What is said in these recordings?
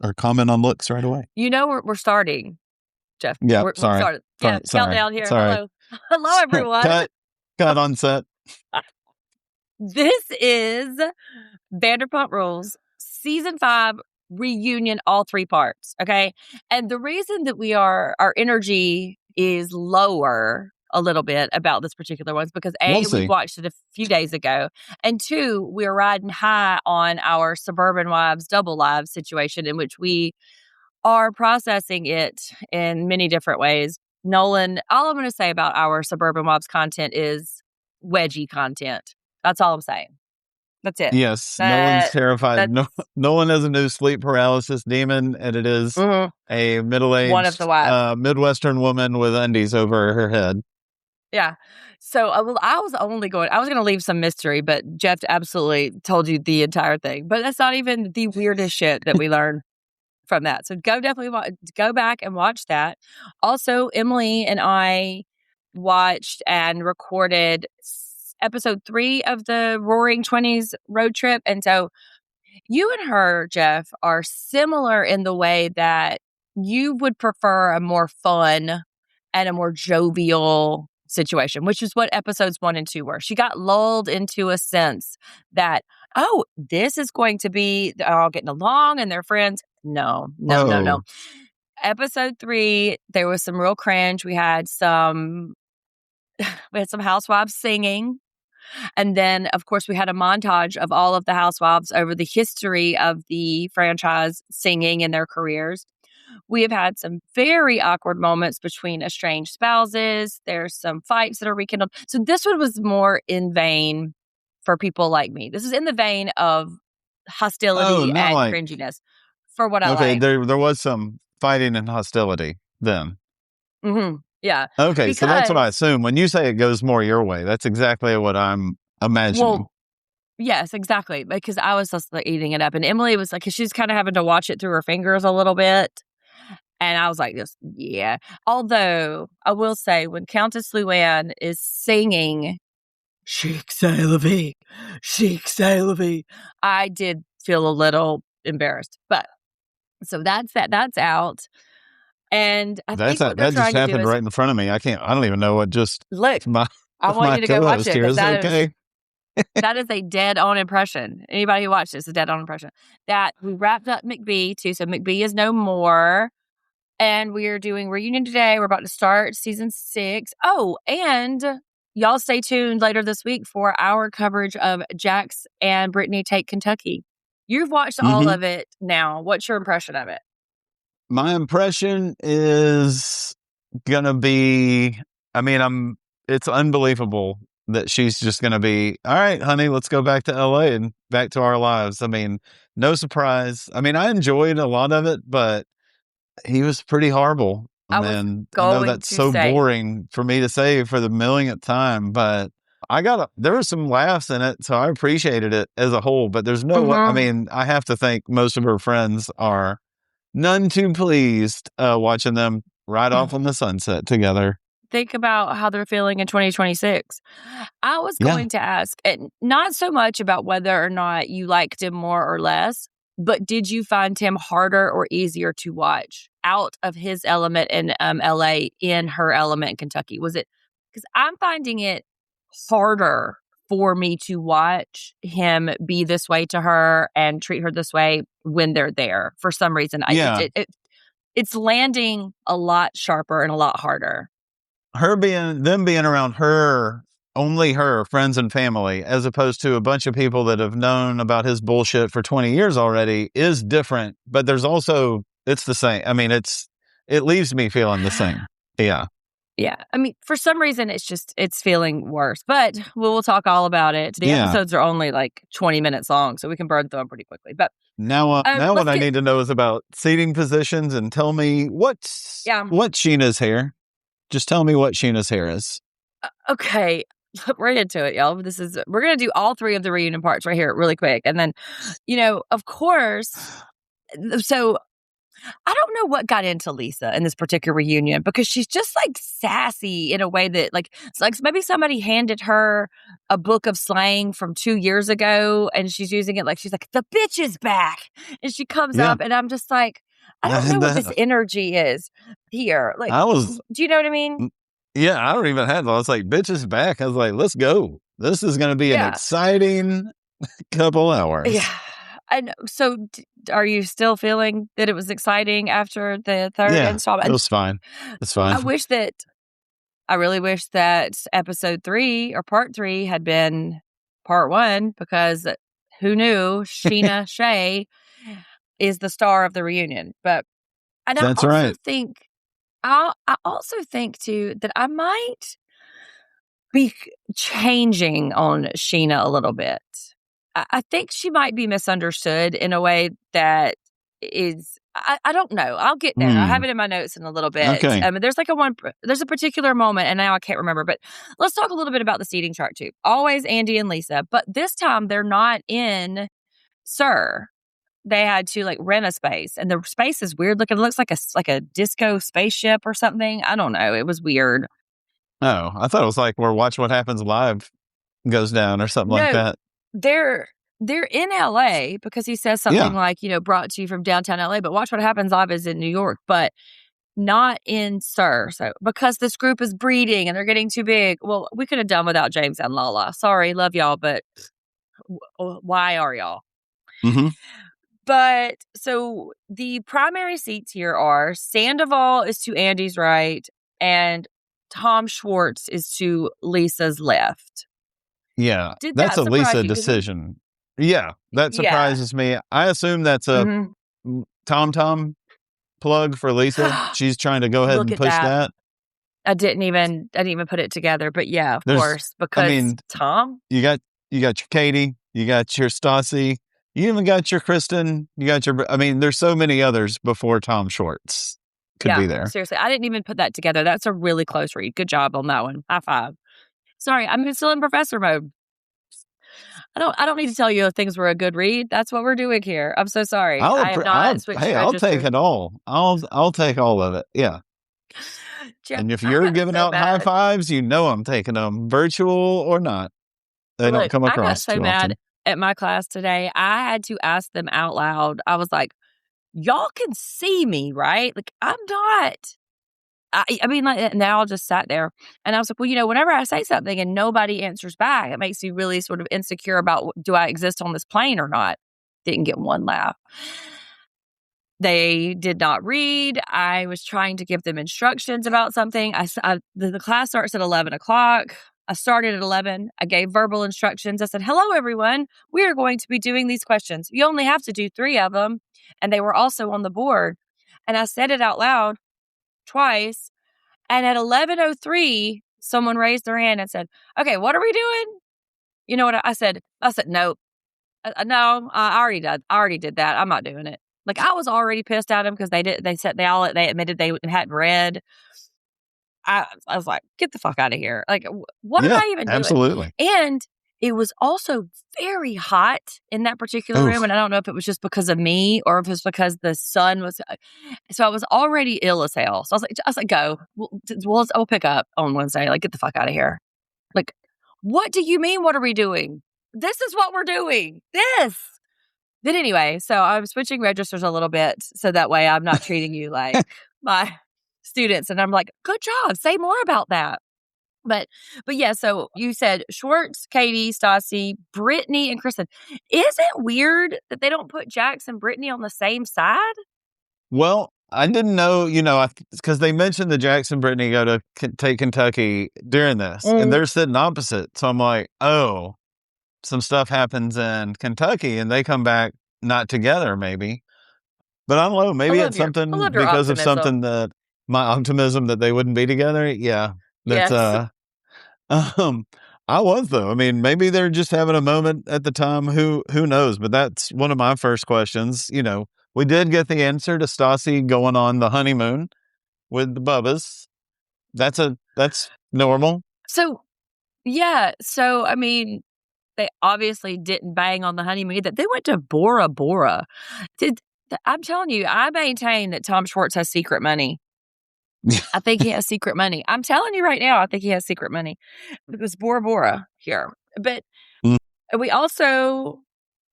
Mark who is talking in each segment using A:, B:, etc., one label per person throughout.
A: or comment on looks right away.
B: We're starting, Jeff.
A: Yeah,
B: We're
A: sorry.
B: started. Yeah, countdown here. Hello. Hello, everyone.
A: Cut on set.
B: This is Vanderpump Rules Season 5 Reunion, all 3 parts. Okay. And the reason that our energy is lower a little bit about this particular one is because we watched it a few days ago, and 2, we're riding high on our Suburban Wives double lives situation, in which we are processing it in many different ways. Nolan, all I'm going to say about our Suburban Wives content is wedgie content. That's all I'm saying. That's it.
A: Yes, Nolan's terrified. Nolan has a new sleep paralysis demon, and it is a middle-aged
B: one of the wives.
A: Midwestern woman with undies over her head.
B: Yeah. So I was going to leave some mystery, but Jeff absolutely told you the entire thing. But that's not even the weirdest shit that we learned from that. So go back and watch that. Also, Emily and I watched and recorded episode 3 of the Roaring 20s road trip. And so you and her, Jeff, are similar in the way that you would prefer a more fun and a more jovial situation, which is what episodes 1 and 2 were. She got lulled into a sense that, this is going to be, they're all getting along and they're friends. No. Episode 3, there was some real cringe. We had some housewives singing. And then, of course, we had a montage of all of the housewives over the history of the franchise singing in their careers. We have had some very awkward moments between estranged spouses. There's some fights that are rekindled. So this one was more in vein for people like me. This is in the vein of hostility and cringiness for what I like.
A: Okay, there was some fighting and hostility then.
B: Mm-hmm. Yeah.
A: Okay, so that's what I assume. When you say it goes more your way, that's exactly what I'm imagining. Well,
B: yes, exactly. Because I was just eating it up. And Emily was like, she's kind of having to watch it through her fingers a little bit. And I was like, yeah. Although, I will say, when Countess Luann is singing, Chic C'est la vie, Chic C'est la vie, I did feel a little embarrassed. But, so that's out. And I think what they're trying to do is...
A: That just happened right in front of me. I don't even know what just...
B: Look, I want you to go watch it.
A: Is okay?
B: That is a dead-on impression. Anybody who watched this is a dead-on impression. That we wrapped up McBee, too. So McBee is no more. And we are doing Reunion today. We're about to start season 6. Oh, and y'all stay tuned later this week for our coverage of Jax and Brittany Take Kentucky. You've watched all of it now. What's your impression of it?
A: My impression is going to be, it's unbelievable that she's just going to be, all right, honey, let's go back to LA and back to our lives. No surprise. I enjoyed a lot of it, but he was pretty horrible. I know that's so boring for me to say for the millionth time, but there were some laughs in it, so I appreciated it as a whole, but there's no way, I have to think most of her friends are none too pleased watching them ride off on the sunset together.
B: Think about how they're feeling in 2026. I was going to ask, not so much about whether or not you liked him more or less, but did you find him harder or easier to watch out of his element in LA, in her element in Kentucky? Was it, because I'm finding it harder for me to watch him be this way to her and treat her this way when they're there for some reason. It's landing a lot sharper and a lot harder.
A: Them being around her, only her, friends and family, as opposed to a bunch of people that have known about his bullshit for 20 years already is different, but there's also, it's the same. It leaves me feeling the same. Yeah.
B: Yeah. For some reason, it's feeling worse, but we'll talk all about it. The episodes are only like 20 minutes long, so we can burn through them pretty quickly. But
A: now what I need to know is about seating positions, and tell me what Scheana's hair. Just tell me what Scheana's hair is.
B: Okay. Right into it, y'all. We're going to do all 3 of the reunion parts right here really quick. And then, of course, so I don't know what got into Lisa in this particular reunion because she's just like sassy in a way that like it's like maybe somebody handed her a book of slang from 2 years ago and she's using it like she's like the bitch is back and she comes
A: Yeah.
B: up and I'm just like I don't know what this energy is here. Like,
A: I was,
B: do you know what I mean?
A: yeah, I don't even have, I was like, bitch is back. I was like, let's go. This is going to be an
B: Yeah.
A: exciting couple hours.
B: Yeah. I know. So, are you still feeling that it was exciting after the third
A: Yeah,
B: installment?
A: it was fine. It's fine.
B: I really wish that episode 3 or part 3 had been part 1 because who knew Scheana Shay is the star of the reunion. But and
A: That's right.
B: I also think too that I might be changing on Scheana a little bit. I think she might be misunderstood in a way that is I don't know. I'll get there. I have it in my notes in a little bit.
A: Okay.
B: There's a particular moment, and now I can't remember. But let's talk a little bit about the seating chart too. Always Andy and Lisa, but this time they're not in Sir. They had to like rent a space, and the space is weird looking. It looks like a disco spaceship or something. I don't know. It was weird.
A: Oh, I thought it was like where Watch What Happens Live goes down or something like
B: No,
A: that.
B: they're in LA because he says something like, brought to you from downtown LA, but Watch What Happens Live is in New York, but not in Sir. So because this group is breeding and they're getting too big. Well, we could have done without James and Lala. Sorry, love y'all, but why are y'all?
A: Mm-hmm.
B: But so the primary seats here are Sandoval is to Andy's right and Tom Schwartz is to Lisa's left.
A: Yeah,
B: Did
A: that's
B: that
A: a
B: surprise
A: Lisa
B: you?
A: decision. Yeah, that surprises me. I assume that's a Tom plug for Lisa. She's trying to go ahead
B: Look
A: and
B: at
A: push that.
B: I didn't even put it together, but yeah, of course, because Tom.
A: You got your Katie, you got your Stassi, you even got your Kristen, you got your. I mean, there's so many others before Tom Schwartz could be there.
B: Seriously, I didn't even put that together. That's a really close read. Good job on that one. High five. Sorry, I'm still in professor mode. I don't need to tell you if things were a good read. That's what we're doing here. I'm so sorry. I have not switched registers.
A: I'll take it all. I'll take all of it. Yeah.
B: Jeff,
A: And if you're giving out high fives, I'm taking them, virtual or not. They don't come across
B: I got so
A: too
B: mad
A: often.
B: at my class today. I had to ask them out loud. I was like, y'all can see me, right? Like, I'm not. I mean, like, and they all just sat there. And I was like, well, whenever I say something and nobody answers back, it makes me really sort of insecure about do I exist on this plane or not? Didn't get one laugh. They did not read. I was trying to give them instructions about something. The class starts at 11 o'clock. I started at 11. I gave verbal instructions. I said, hello, everyone. We are going to be doing these questions. You only have to do 3 of them. And they were also on the board. And I said it out loud twice. And at 11:03, someone raised their hand and said, okay, what are we doing? You know what I said? I said, no, no, I already did that. I'm not doing it. Like, I was already pissed at them because they admitted they hadn't read. I was like, get the fuck out of here. Like, what am I even doing?
A: Absolutely.
B: And it was also very hot in that particular room. And I don't know if it was just because of me or if it was because the sun was. So I was already ill as hell. So I was like, go. We'll pick up on Wednesday. Like, get the fuck out of here. Like, what do you mean? What are we doing? This is what we're doing. This. But anyway, so I'm switching registers a little bit so that way I'm not treating you like my students. And I'm like, good job. Say more about that. But yeah, so you said Schwartz, Katie, Stassi, Brittany, and Kristen. Is it weird that they don't put Jax and Brittany on the same side?
A: Well, I didn't know, because they mentioned the Jax and Brittany go to take Kentucky during this, and they're sitting opposite. So I'm like, oh, some stuff happens in Kentucky, and they come back not together, maybe. But I don't know. Maybe it's something because of something that my optimism that they wouldn't be together. Yeah. That's, I was though. I mean, maybe they're just having a moment at the time. Who knows? But that's one of my first questions. We did get the answer to Stassi going on the honeymoon with the Bubbas. That's normal.
B: So, yeah. So, I mean, they obviously didn't bang on the honeymoon either. They went to Bora Bora. Did I'm telling you, I maintain that Tom Schwartz has secret money. I think he has secret money. I'm telling you right now, I think he has secret money. Because Bora Bora here. But
A: Mm.
B: we also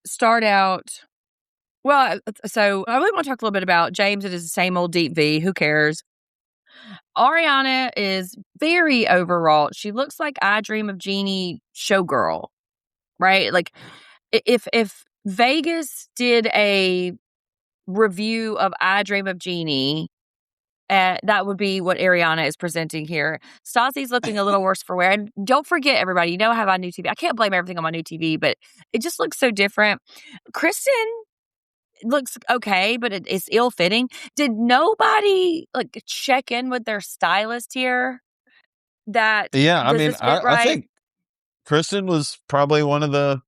B: start out well, so I really want to talk a little bit about James. It is the same old deep V. Who cares? Ariana is very overwrought. She looks like I Dream of Jeannie showgirl, right? Like if Vegas did a review of I Dream of Jeannie, that would be what Ariana is presenting here. Stassi's looking a little worse for wear. And don't forget, everybody, I have a new TV. I can't blame everything on my new TV, but it just looks so different. Kristen looks okay, but it's ill fitting. Did nobody check in with their stylist here? That
A: Yeah, I
B: does
A: mean,
B: this fit
A: I
B: right?
A: think Kristen was probably one of the,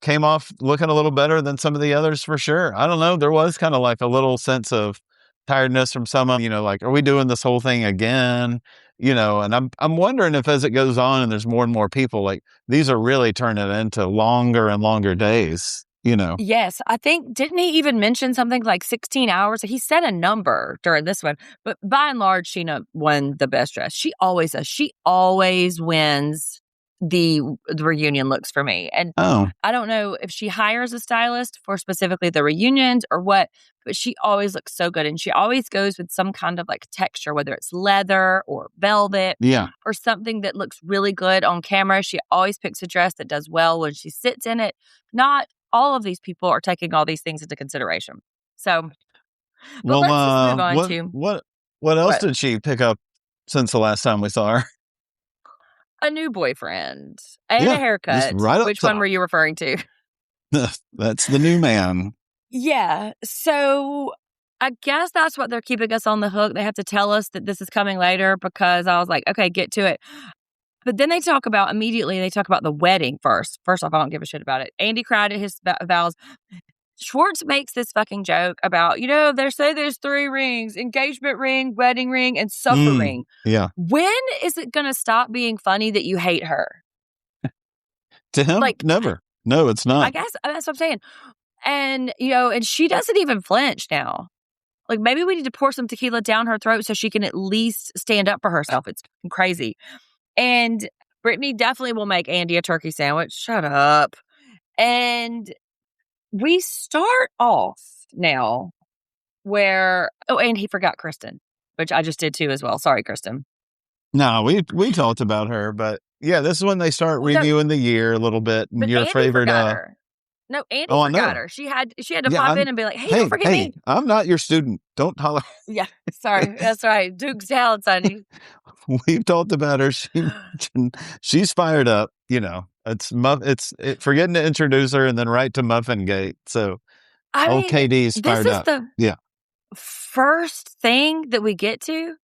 A: came off looking a little better than some of the others for sure. I don't know. There was kind of like a little sense of tiredness from some of, like, are we doing this whole thing again? And I'm wondering if as it goes on and there's more and more people, like these are really turning into longer and longer days.
B: Yes, I think didn't he even mention something like 16 hours? He said a number during this one, but by and large, Scheana won the best dress. She always does. She always wins the reunion looks for me. And
A: Oh,
B: I don't know if she hires a stylist for specifically the reunions or what, but she always looks so good. And she always goes with some kind of like texture, whether it's leather or velvet
A: yeah.
B: or something that looks really good on camera. She always picks a dress that does well when she sits in it. Not all of these people are taking all these things into consideration. So, but
A: Well,
B: let's just move on
A: what,
B: to
A: what else
B: what?
A: did she pick up since the last time we saw her?
B: A new boyfriend and a
A: Yeah, just
B: haircut.
A: right up
B: Which one
A: top.
B: were you referring to?
A: That's the new man.
B: Yeah. So I guess that's what they're keeping us on the hook. They have to tell us that this is coming later because I was like, okay, get to it. But then they talk about the wedding first. First off, I don't give a shit about it. Andy cried at his vows. Schwartz makes this fucking joke about, they say there's 3 rings: engagement ring, wedding ring, and supper ring.
A: Yeah.
B: When is it going to stop being funny that you hate her?
A: To him,
B: Like,
A: never. No, it's
B: I
A: not.
B: guess that's what I'm saying. And, and she doesn't even flinch now. Like, maybe we need to pour some tequila down her throat so she can at least stand up for herself. It's crazy. And Brittany definitely will make Andy a turkey sandwich. Shut up. And we start off now where, and he forgot Kristen, which I just did too as well. Sorry, Kristen.
A: No, we talked about her, but yeah, this is when they start
B: Well, no,
A: reviewing the year a little bit and
B: but
A: your
B: Andy
A: favorite.
B: forgot her. No, Andy
A: Oh, I
B: forgot
A: know.
B: her. She had to
A: Yeah,
B: pop in and be like, hey, don't
A: hey,
B: forget
A: hey,
B: me.
A: I'm not your student. Don't holler.
B: Yeah, sorry. That's right. Duke's talents on you.
A: We've talked about her. She mentioned she's fired up. Forgetting to introduce her and then right to Muffin Gate. So
B: I
A: old
B: mean,
A: KD's
B: this
A: fired
B: is
A: up.
B: the
A: Yeah,
B: first thing that we get to.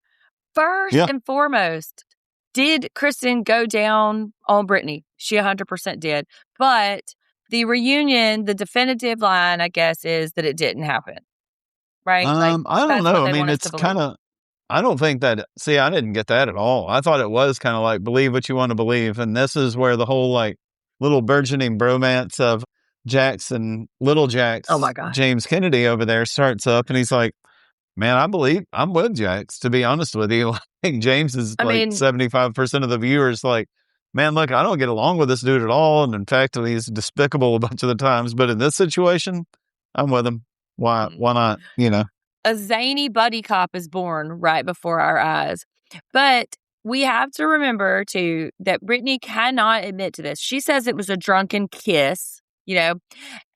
B: First
A: yeah.
B: and foremost, did Kristen go down on Brittany? She 100% did. But the reunion, the definitive line, I guess, is that it didn't happen. Right? Like,
A: I don't
B: that's what
A: know. I
B: they
A: mean,
B: want us to
A: it's
B: believe.
A: kind of. I don't think that. See, I didn't get that at all. I thought it was kind of like believe what you want to believe, and this is where the whole like little burgeoning bromance of Jax and little
B: Oh
A: Jax,
B: my God.
A: James Kennedy over there starts up, and he's like, "Man, I believe I'm with Jax." To be honest with you, like James is
B: I
A: like
B: mean,
A: 75% of the viewers like, "Man, look, I don't get along with this dude at all," and in fact, he's despicable a bunch of the times. But in this situation, I'm with him. Why?
B: mm,
A: Why not? You know.
B: a zany buddy cop is born right before our eyes. But we have to remember, too, that Brittany cannot admit to this. She says it was a drunken kiss.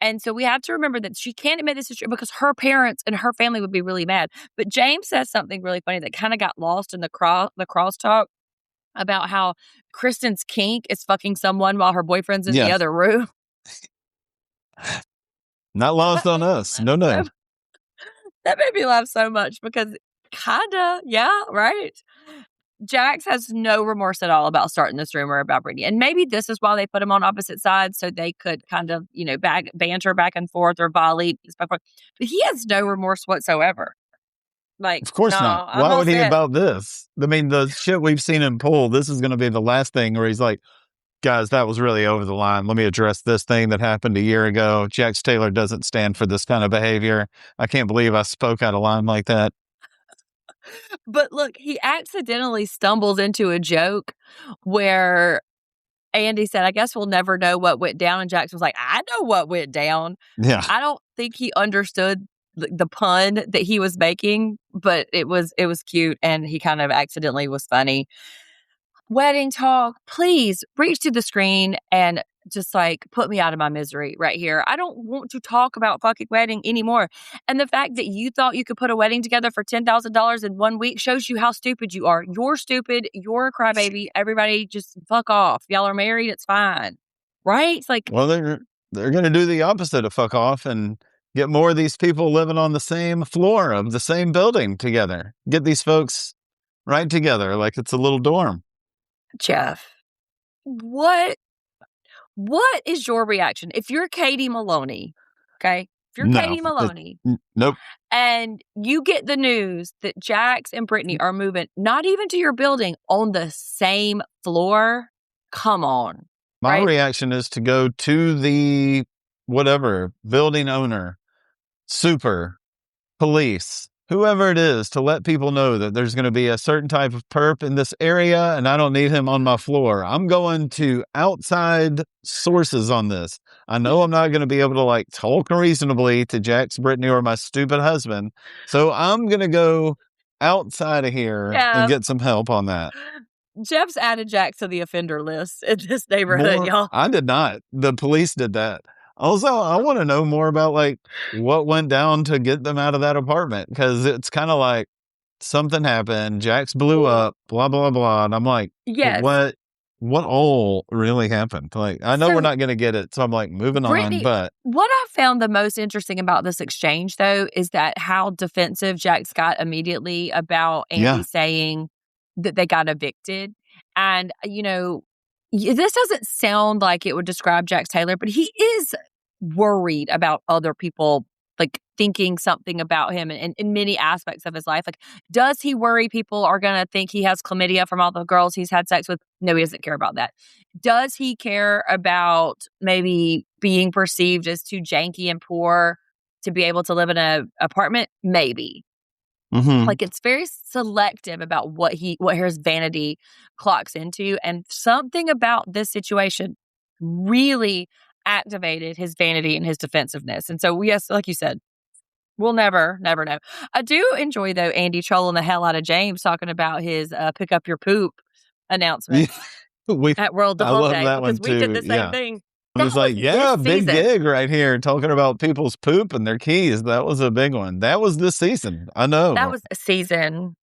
B: And so we have to remember that she can't admit this is true because her parents and her family would be really mad. But James says something really funny that kind of got lost in the crosstalk about how Kristen's kink is fucking someone while her boyfriend's in the
A: Yeah.
B: other room.
A: Not lost
B: That
A: on
B: made me
A: us.
B: laugh
A: No, no.
B: so that made me laugh so much because kinda, yeah, right? Jax has no remorse at all about starting this rumor about Brittany. And maybe this is why they put him on opposite sides so they could kind of, banter back and forth or volley. But he has no remorse whatsoever. Like,
A: Of course
B: no,
A: not.
B: I'm
A: Why
B: all
A: would he
B: set.
A: about this? I mean, the shit we've seen him pull, this is going to be the last thing where he's like, guys, that was really over the line. Let me address this thing that happened a year ago. Jax Taylor doesn't stand for this kind of behavior. I can't believe I spoke out of line like that.
B: But look, he accidentally stumbles into a joke where Andy said, "I guess we'll never know what went down." And Jax was like, "I know what went down."
A: Yeah.
B: I don't think he understood the pun that he was making, but it was cute, and he kind of accidentally was funny. Wedding talk, please reach to the screen and just like put me out of my misery right here. I don't want to talk about fucking wedding anymore. And the fact that you thought you could put a wedding together for $10,000 in 1 week shows you how stupid you are. You're stupid. You're a crybaby. Everybody just fuck off. Y'all are married. It's fine. Right? It's like,
A: Well, they're going to do the opposite of fuck off and get more of these people living on the same floor of the same building together. Get these folks right together like it's a little dorm.
B: Jeff, what is your reaction if you're Katie Maloney? Okay. If you're
A: No,
B: Katie Maloney,
A: nope.
B: and you get the news that Jax and Brittany are moving, not even to your building, on the same floor. Come on.
A: My
B: Right?
A: reaction is to go to the whatever building owner, super, police, whoever it is, to let people know that there's going to be a certain type of perp in this area and I don't need him on my floor. I'm going to outside sources on this. I know I'm not going to be able to like talk reasonably to Jax, Brittany, or my stupid husband. So I'm going to go outside of here and
B: Yeah.
A: get some help on that.
B: Jeff's added Jax to the offender list in this neighborhood,
A: More,
B: y'all.
A: I did not. The police did that. Also, I want to know more about like what went down to get them out of that apartment because it's kind of like something happened. Jax blew up, blah blah blah, and I'm like,
B: Yes.
A: what all really happened? Like, I know we're
B: So,
A: not going to get it, so I'm like moving on.
B: Brittany,
A: But
B: what I found the most interesting about this exchange, though, is that how defensive Jax got immediately about Andy
A: yeah,
B: saying that they got evicted. And, this doesn't sound like it would describe Jax Taylor, but he is worried about other people like thinking something about him in many aspects of his life. Like, does he worry people are going to think he has chlamydia from all the girls he's had sex with? No, he doesn't care about that. Does he care about maybe being perceived as too janky and poor to be able to live in an apartment? Maybe.
A: mm-hmm.
B: Like, it's very selective about what his vanity clocks into. And something about this situation really activated his vanity and his defensiveness. And so, yes, like you said, we'll never know. I do enjoy, though, Andy trolling the hell out of James talking about his pick up your poop announcement at World of
A: I
B: Hump
A: love
B: Day,
A: that
B: because
A: one
B: we did
A: too.
B: the same
A: Yeah.
B: thing.
A: I
B: That
A: was
B: was
A: like,
B: this
A: yeah, big
B: season.
A: gig right here, talking about people's poop and their keys. That was a big one. That was this season. I know.
B: That was a season.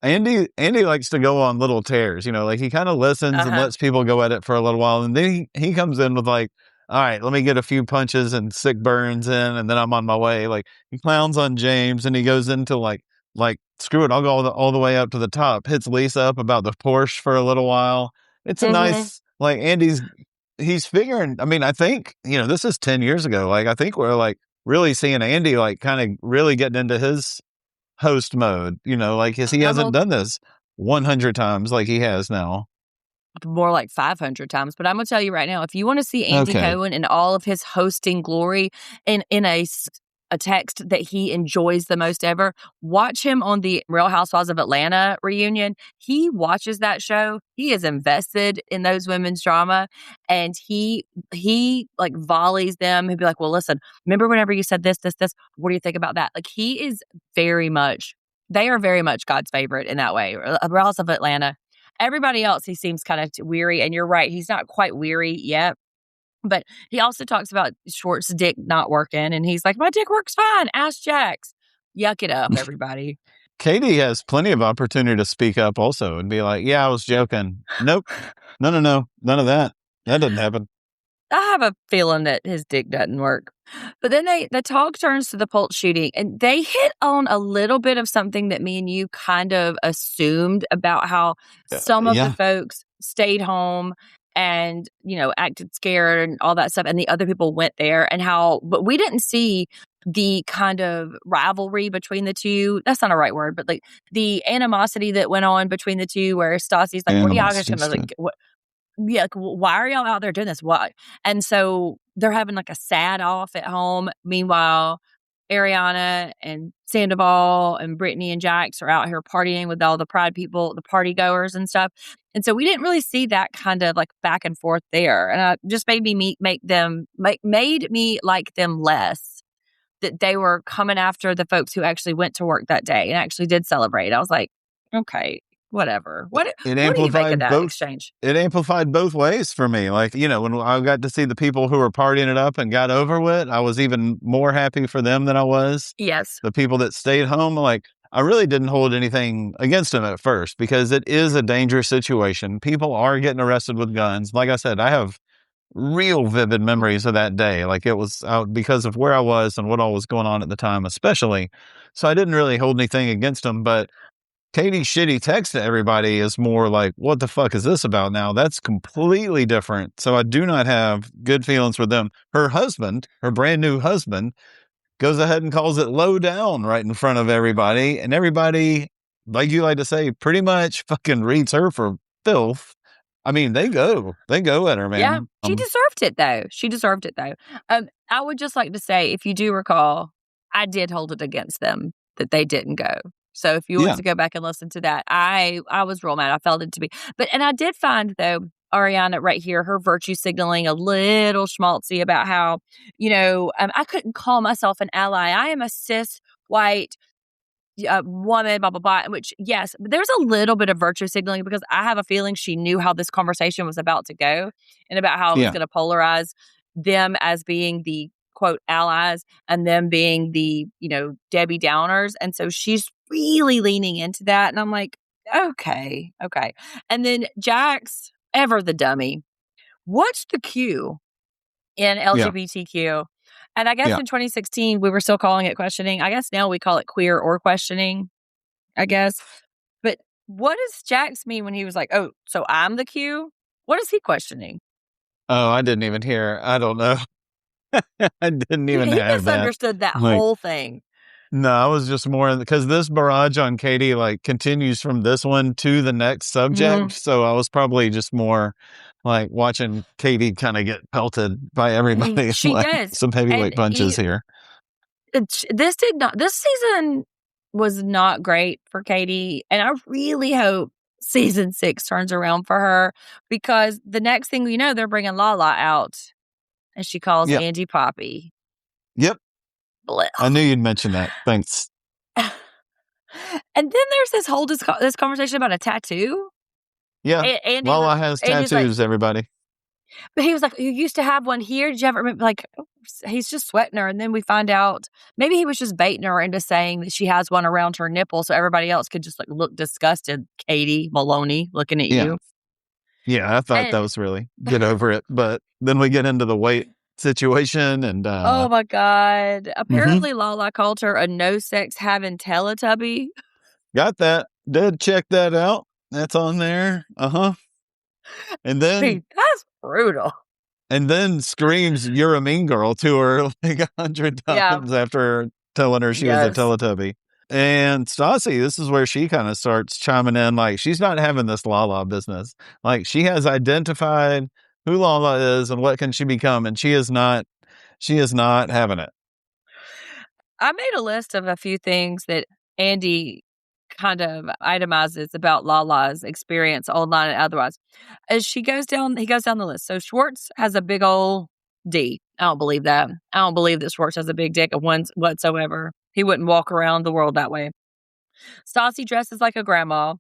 A: Andy likes to go on little tears, like he kind of listens and
B: Uh-huh.
A: lets people go at it for a little while. And then he comes in with like, all right, let me get a few punches and sick burns in, and then I'm on my way. Like he clowns on James and he goes into like, screw it, I'll go all the way up to the top, hits Lisa up about the Porsche for a little while. It's a nice, like he's figuring, I mean, I think, this is 10 years ago. Like, I think we're like really seeing Andy, like kind of really getting into his host mode, like he hasn't done this 100 times like he has now.
B: More like 500 times. But I'm going to tell you right now, if you want to see Andy Cohen in all of his hosting glory in a text that he enjoys the most ever, watch him on the Real Housewives of Atlanta reunion. He watches that show. He is invested in those women's drama, and he like volleys them. He'd be like, well, listen, remember whenever you said this, what do you think about that? Like, he is they are very much God's favorite in that way. Real Housewives of Atlanta. Everybody else, he seems kind of weary, and you're right, he's not quite weary yet. But he also talks about Schwart's dick not working, and he's like, my dick works fine. Ask Jax. Yuck it up, everybody.
A: Katie has plenty of opportunity to speak up also and be like, yeah, I was joking. Nope. No. None of that. That didn't happen.
B: I have a feeling that his dick doesn't work. But then the talk turns to the Pulse shooting, and they hit on a little bit of something that me and you kind of assumed about how some of the folks stayed home and, acted scared and all that stuff, and the other people went there, but we didn't see the kind of rivalry between the two. That's not a right word, but like the animosity that went on between the two, where Stassi's like, what are y'all guys gonna like? yeah, like, why are y'all out there doing this? Why? And so they're having like a sad off at home. Meanwhile, Ariana and Sandoval and Brittany and Jax are out here partying with all the pride people, the party goers and stuff. And so we didn't really see that kind of like back and forth there. And just made me made me like them less, that they were coming after the folks who actually went to work that day and actually did celebrate. I was like, okay, whatever.
A: It
B: What do you make of
A: amplified
B: that
A: both.
B: exchange?
A: It amplified both ways for me. Like, when I got to see the people who were partying it up and got over with, I was even more happy for them than I was
B: Yes.
A: the people that stayed home. Like, I really didn't hold anything against them at first because it is a dangerous situation. People are getting arrested with guns. Like I said, I have real vivid memories of that day. Like, it was out because of where I was and what all was going on at the time, especially. So I didn't really hold anything against them, but Katie's shitty text to everybody is more like, what the fuck is this about now? That's completely different. So I do not have good feelings with them. Her husband, her brand new husband, goes ahead and calls it low down right in front of everybody. And everybody, like you like to say, pretty much fucking reads her for filth. I mean, they go at her,
B: Yeah,
A: man.
B: she deserved it though. She deserved it though. I would just like to say, if you do recall, I did hold it against them that they didn't go. So if you want
A: Yeah,
B: to go back and listen to that, I was real mad. I felt it to be, and I did find though, Ariana right here, her virtue signaling a little schmaltzy about how, I couldn't call myself an ally. I am a cis white woman, blah, blah, blah. Which, yes, but there's a little bit of virtue signaling because I have a feeling she knew how this conversation was about to go and about how it was
A: yeah,
B: going to polarize them as being the quote allies and them being the, Debbie Downers. And so she's really leaning into that. And I'm like, okay, okay. And then Jax, ever the dummy, what's the Q in
A: yeah,
B: LGBTQ? And I guess
A: yeah.
B: in 2016, we were still calling it questioning. I guess now we call it queer or questioning, I guess. But what does Jax mean when he was like, oh, so I'm the Q? What is he questioning?
A: Oh, I didn't even hear. I don't know. I didn't
B: He,
A: even
B: he
A: have that.
B: misunderstood that
A: Like,
B: whole thing.
A: no, I was just more because this barrage on Katie like continues from this one to the next subject.
B: Mhm.
A: So I was probably just more like watching Katie kind of get pelted by everybody,
B: She
A: like
B: does.
A: some
B: And
A: heavyweight punches here.
B: this season was not great for Katie. And I really hope season 6 turns around for her because the next thing we know, they're bringing Lala out and she calls
A: Yep.
B: Angie Poppy.
A: Yep.
B: Blech.
A: I knew you'd mention that. Thanks.
B: And then there's this conversation about a tattoo.
A: Yeah.
B: Andy was
A: Lala has
B: Andy's like,
A: tattoos, everybody.
B: but he was like, "You used to have one here. Did you ever remember?" Like, he's just sweating her, and then we find out maybe he was just baiting her into saying that she has one around her nipple, so everybody else could just like look disgusted. Katie Maloney looking at
A: Yeah.
B: you,
A: Yeah. I thought that
B: and
A: was really get over it. But then we get into the weight situation and,
B: oh my god!
A: mhm,
B: Apparently, Lala called her a no sex having Teletubby.
A: got that. Did check that out. That's on there. Uh huh. And then
B: That's brutal.
A: screams, "You're a mean girl" to her like 100
B: Yeah.
A: times after telling her she was a
B: Yes.
A: Teletubby. And Stassi, this is where she kind of starts chiming in. Like, she's not having this Lala business. Like, she has identified who Lala is and what can she become, and she is not having it.
B: I made a list of a few things that Andy kind of itemizes about Lala's experience online and otherwise. As he goes down the list. So Schwartz has a big old D. I don't believe that. I don't believe that Schwartz has a big dick of one whatsoever. He wouldn't walk around the world that way. Stassi dresses like a grandma.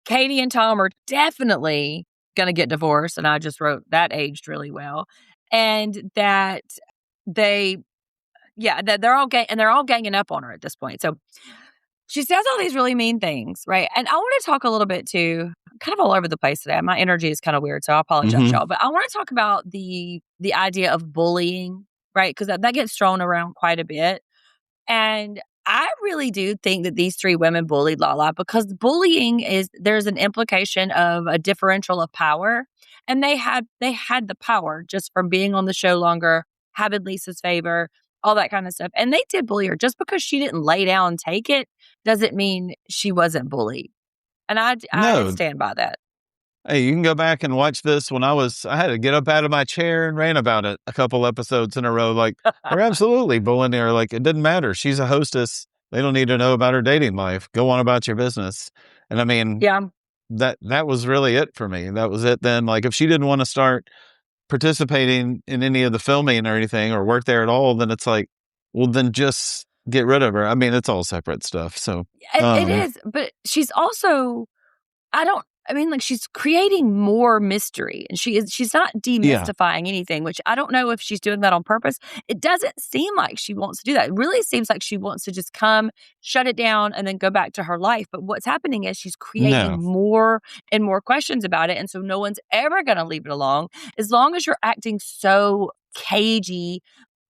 B: Katie and Tom are definitely going to get divorced. And I just wrote that aged really well. And that they, yeah, that they're all ganging up on her at this point. So she says all these really mean things, right? And I want to talk a little bit too, kind of all over the place today. My energy is kind of weird, so I apologize,
A: Hmm.
B: y'all. But I want to talk about the idea of bullying, right? Because that gets thrown around quite a bit. And I really do think that these 3 women bullied Lala because bullying there's an implication of a differential of power. And they had the power just from being on the show longer, having Lisa's favor, all that kind of stuff. And they did bully her. Just because she didn't lay down and take it doesn't mean she wasn't bullied. And I
A: No,
B: stand by that.
A: Hey, you can go back and watch this. I had to get up out of my chair and ran about it a couple episodes in a row. Like, they're absolutely bullying her. Like, it didn't matter. She's a hostess. They don't need to know about her dating life. Go on about your business. And I mean,
B: Yeah.
A: that was really it for me. That was it then. Like, if she didn't want to start participating in any of the filming or anything or work there at all, then it's like, well, then just get rid of her. I mean, it's all separate stuff. So,
B: It is, but she's also like she's creating more mystery and she's not
A: yeah,
B: demystifying anything, which I don't know if she's doing that on purpose. It doesn't seem like she wants to do that. It really seems like she wants to just come, shut it down, and then go back to her life. But what's happening is she's
A: no,
B: creating more and more questions about it. And so no one's ever going to leave it alone as long as you're acting so cagey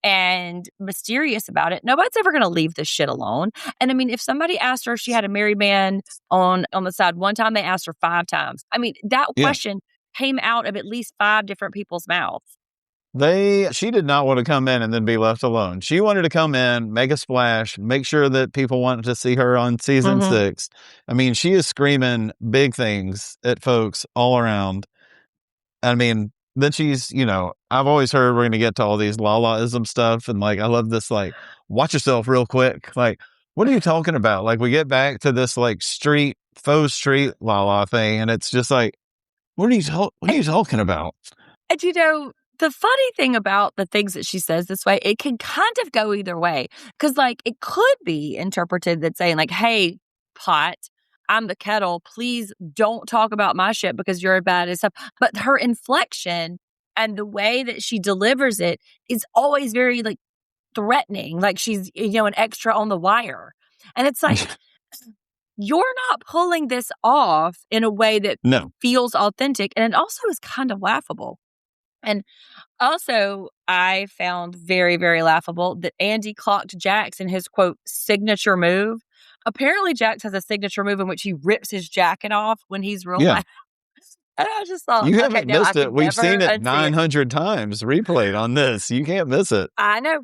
B: and mysterious about it. Nobody's ever going to leave this shit alone. And I mean, if somebody asked her if she had a married man on the side one time, they asked her 5 times. I mean, that
A: yeah.
B: question came out of at least 5 different people's mouths.
A: She did not want to come in and then be left alone. She wanted to come in, make a splash, make sure that people wanted to see her on season
B: Mhm.
A: 6. I mean, she is screaming big things at folks all around. I mean, then I've always heard we're going to get to all these Lalaism stuff. And like, I love this, like, watch yourself real quick. Like, what are you talking about? Like, we get back to this like faux street Lala thing. And it's just like, what are you talking about?
B: And the funny thing about the things that she says this way, it can kind of go either way. Cause like it could be interpreted that saying, like, hey, pot, I'm the kettle. Please don't talk about my shit because you're bad and stuff. But her inflection and the way that she delivers it is always very like threatening, like she's, an extra on the wire. And it's like, you're not pulling this off in a way that
A: No.
B: feels authentic. And it also is kind of laughable. And also, I found very, very laughable that Andy clocked Jax in his quote signature move. Apparently, Jax has a signature move in which he rips his jacket off when he's real
A: Yeah.
B: mad. And I just thought,
A: You
B: okay,
A: haven't
B: no, I
A: missed it.
B: can
A: We've
B: never
A: seen it
B: unsee it.
A: 900 times replayed on this. You can't miss it.
B: I know,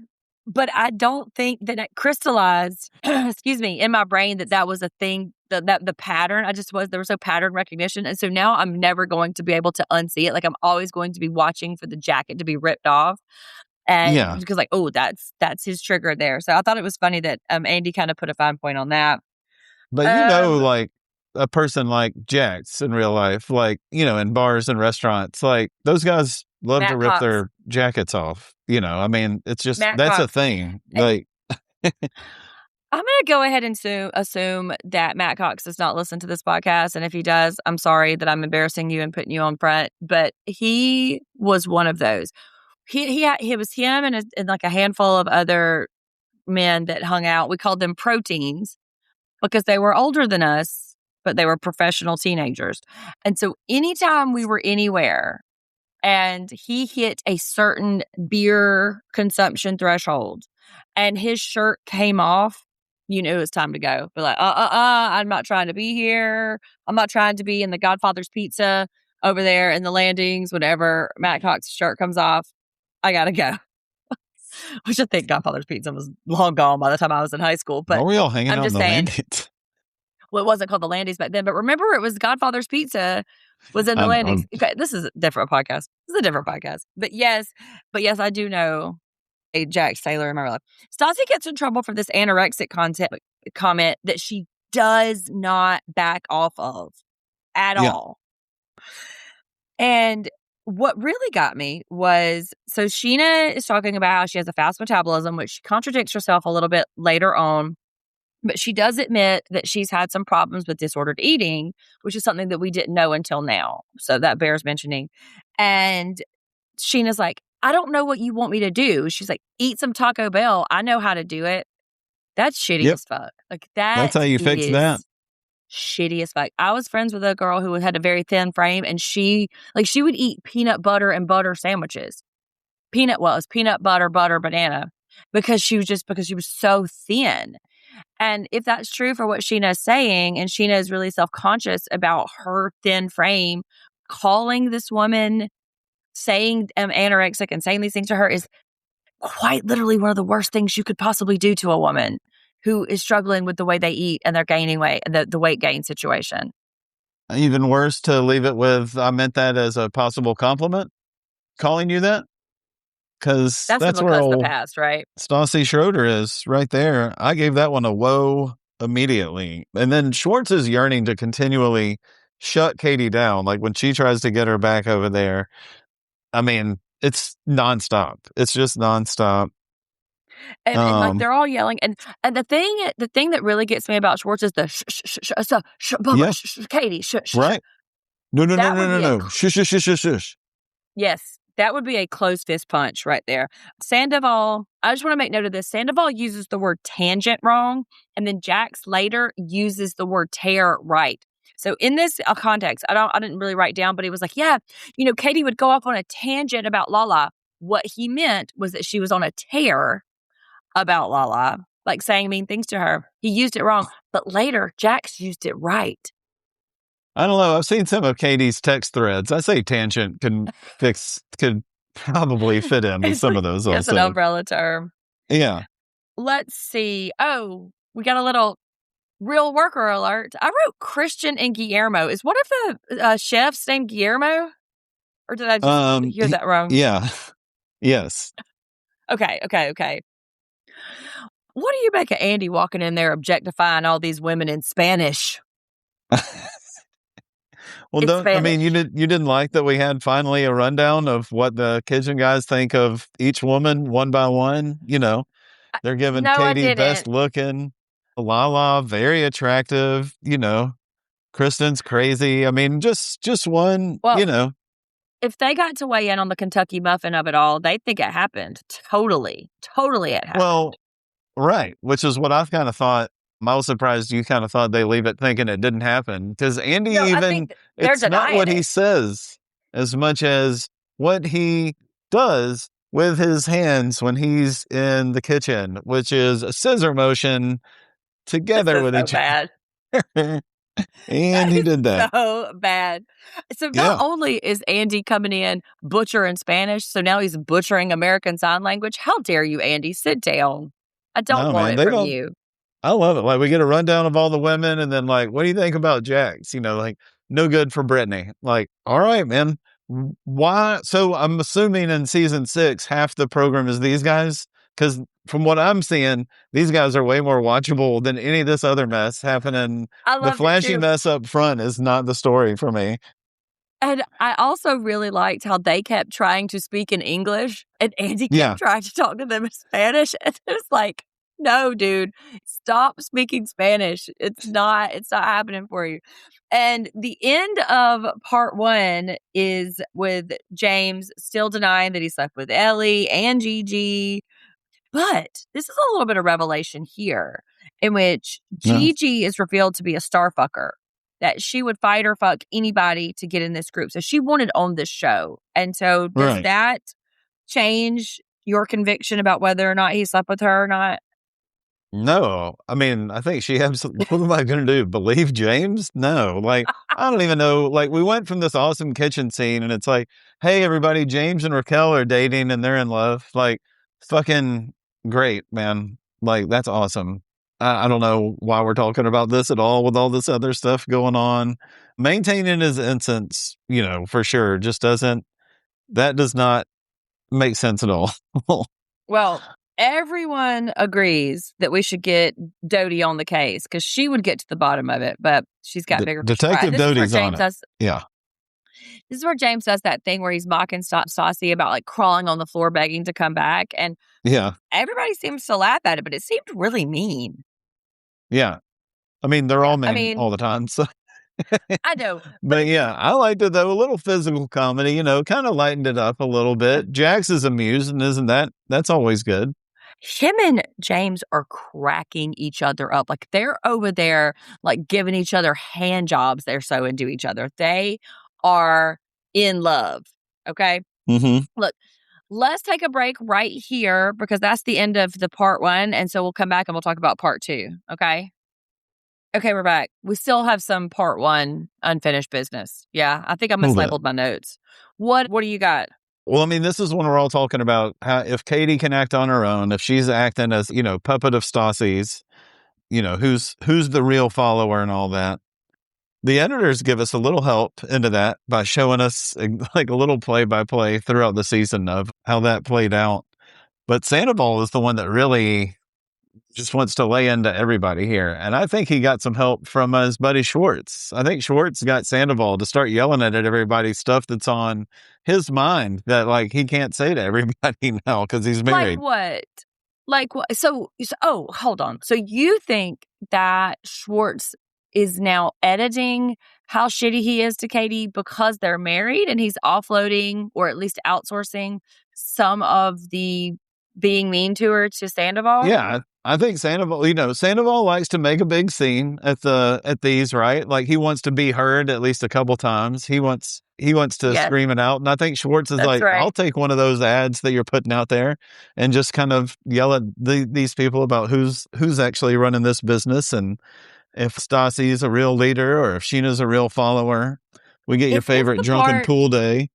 B: but I don't think that it crystallized, excuse me, in my brain that was a thing, that the pattern, there was no pattern recognition. And so now I'm never going to be able to unsee it. Like I'm always going to be watching for the jacket to be ripped off. And
A: Yeah.
B: because like, oh, that's his trigger there. So I thought it was funny that Andy kind of put a fine point on that.
A: But
B: Um,
A: like a person like Jax in real life, like, in bars and restaurants, like those guys love to
B: Matt
A: rip
B: Cox.
A: their jackets off. I mean, it's just,
B: Matt
A: that's a
B: Cox.
A: thing.
B: Eh,
A: Like,
B: I'm going to go ahead and assume that Matt Cox does not listen to this podcast. And if he does, I'm sorry that I'm embarrassing you and putting you on front. But he was one of those. He was him and like a handful of other men that hung out. We called them proteins because they were older than us, but they were professional teenagers. And so anytime we were anywhere and he hit a certain beer consumption threshold and his shirt came off, you knew it was time to go. But like, I'm not trying to be here. I'm not trying to be in the Godfather's Pizza over there in the landings. Whenever Matt Cox's shirt comes off, I gotta go. Which I think Godfather's Pizza was long gone by the time I was in high school. But
A: are we all hanging
B: I'm
A: out in
B: just
A: the
B: saying,
A: landings?
B: well, it wasn't called the Landings back then, but remember it was Godfather's Pizza was in the
A: I
B: Landings.
A: know.
B: Okay, this is a different podcast. This is a different podcast. But yes, I do know a Jax Taylor in my real life. Stassi gets in trouble for this anorexic comment that she does not back off of at
A: Yeah.
B: all. And what really got me was, so Scheana is talking about how she has a fast metabolism, which she contradicts herself a little bit later on. But she does admit that she's had some problems with disordered eating, which is something that we didn't know until now. So that bears mentioning. And Sheena's like, I don't know what you want me to do. She's like, eat some Taco Bell. I know how to do it. That's shitty
A: Yep.
B: as fuck. Like
A: That's
B: that
A: how you fix that.
B: is shitty as fuck. I was friends with a girl who had a very thin frame and she would eat peanut butter and butter sandwiches. It was peanut butter, banana because she was so thin. And if that's true for what Scheana is saying, and Scheana is really self-conscious about her thin frame, calling this woman, saying anorexic and saying these things to her is quite literally one of the worst things you could possibly do to a woman who is struggling with the way they eat and they're gaining weight and the weight gain situation.
A: Even worse to leave it with, I meant that as a possible compliment, calling you that. Because
B: That's
A: that's
B: gonna
A: where
B: cuss the
A: old
B: past, right?
A: Stassi Schroeder is right there. I gave that one a whoa immediately. And then Schwartz is yearning to continually shut Katie down. Like when she tries to get her back over there, I mean, it's nonstop. It's just nonstop.
B: And like
A: Um,
B: they're all yelling, and the thing that really gets me about Schwartz is the Bubba,
A: yeah,
B: Katie,
A: right. No, no, no,
B: That
A: no,
B: would
A: no,
B: be a
A: no. Shush, shush, shush, shush, shush.
B: yes, that would be a closed fist punch right there. Sandoval, I just want to make note of this. Sandoval uses the word tangent wrong, and then Jax later uses the word tear right. So in this context, I didn't really write down, but he was like, yeah, Katie would go off on a tangent about Lala. What he meant was that she was on a tear about Lala, like saying mean things to her. He used it wrong, but later Jax used it right.
A: I don't know. I've seen some of Katie's text threads. I say tangent could probably fit in with
B: It's
A: some
B: like
A: of those
B: it's an
A: also.
B: umbrella term.
A: Yeah.
B: Let's see. Oh, we got a little real worker alert. I wrote Christian and Guillermo. Is one of the chefs named Guillermo? Or did I just hear that wrong?
A: Yeah. Yes.
B: Okay. What do you make of Andy walking in there objectifying all these women in Spanish?
A: Well,
B: It's
A: don't I
B: Spanish.
A: mean you didn't like that we had finally a rundown of what the kitchen guys think of each woman one by one? They're giving
B: No, I
A: Katie best
B: didn't.
A: looking, Lala very attractive, Kristen's crazy. I mean, just one,
B: Well, if they got to weigh in on the Kentucky muffin of it all, they think it happened. Totally. Totally it happened.
A: well, right, which is what I've kind of thought. I was surprised you kind of thought they leave it thinking it didn't happen because Andy
B: No, I
A: even
B: think they're
A: it's not
B: denying
A: what he
B: it.
A: says as much as what he does with his hands when he's in the kitchen, which is a scissor motion
B: This
A: together
B: is
A: with
B: so
A: each
B: bad.
A: other. And
B: That
A: he
B: is
A: did that.
B: so bad. So not
A: Yeah.
B: only is Andy coming in butchering Spanish, so now he's butchering American Sign Language. How dare you, Andy? Sit down. I don't
A: No,
B: want
A: man,
B: it
A: they
B: from
A: don't.
B: you.
A: I love it. Like we get a rundown of all the women, and then like, what do you think about Jax? Like no good for Brittany. Like, all right, man. Why? So I'm assuming in season 6, half the program is these guys because from what I'm seeing, these guys are way more watchable than any of this other mess happening.
B: I
A: The
B: loved it
A: flashy
B: too.
A: mess up front is not the story for me.
B: And I also really liked how they kept trying to speak in English and Andy kept
A: Yeah,
B: trying to talk to them in Spanish. And it was like, no, dude, stop speaking Spanish. It's not happening for you. And the end of part 1 is with James still denying that he slept with Ellie and Gigi. But this is a little bit of revelation here in which
A: no,
B: Gigi is revealed to be a star fucker, that she would fight or fuck anybody to get in this group. So she wanted on this show. And so does
A: right.
B: that change your conviction about whether or not he slept with her or not?
A: No, I mean, I think she absolutely. What am I going to do? Believe James? No, like I don't even know. Like we went from this awesome kitchen scene, and it's like, hey, everybody, James and Raquel are dating, and they're in love. Like, fucking great, man. Like that's awesome. I don't know why we're talking about this at all with all this other stuff going on. Maintaining his innocence, for sure, just doesn't. That does not make sense at all.
B: Well, everyone agrees that we should get Dodie on the case because she would get to the bottom of it, but she's got bigger fish to fry. And
A: Detective Doty's on it. Yeah,
B: this is where James does that thing where he's mocking Saucy about like crawling on the floor begging to come back. And
A: yeah.
B: everybody seems to laugh at it, but it seemed really mean.
A: Yeah. I mean, they're all
B: I
A: mean
B: mean,
A: all the time. So,
B: I know, but
A: but yeah, I liked it though. A little physical comedy, kind of lightened it up a little bit. Jax is amused, and isn't that's always good.
B: him and James are cracking each other up. Like they're over there, like giving each other hand jobs. They're so into each other. They are in love. Okay.
A: Mm-hmm.
B: Look, let's take a break right here because that's the end of the part 1. And so we'll come back and we'll talk about part 2. Okay. Okay, we're back. We still have some part 1 unfinished business. Yeah, I think I
A: A little bit.
B: mislabeled my notes. What do you got?
A: Well, I mean, this is when we're all talking about how if Katie can act on her own, if she's acting as, puppet of Stassi's, who's the real follower and all that. the editors give us a little help into that by showing us like a little play by play throughout the season of how that played out. But Sandoval is the one that really just wants to lay into everybody here. And I think he got some help from his buddy Schwartz. I think Schwartz got Sandoval to start yelling at everybody stuff that's on his mind that like he can't say to everybody now because he's
B: Like
A: married.
B: what? Like what? Oh, hold on. So you think that Schwartz is now editing how shitty he is to Katie because they're married and he's offloading or at least outsourcing some of the being mean to her to Sandoval?
A: Yeah, I think Sandoval, Sandoval likes to make a big scene at these, right? Like he wants to be heard at least a couple times. He wants to
B: Yes,
A: scream it out. And I think Schwartz is
B: that's
A: like,
B: right.
A: I'll take one of those ads that you're putting out there and just kind of yell at these people about who's actually running this business and if Stassi's a real leader or if Scheana's a real follower. We get your
B: Is this
A: favorite
B: the
A: drunken
B: part?
A: pool day.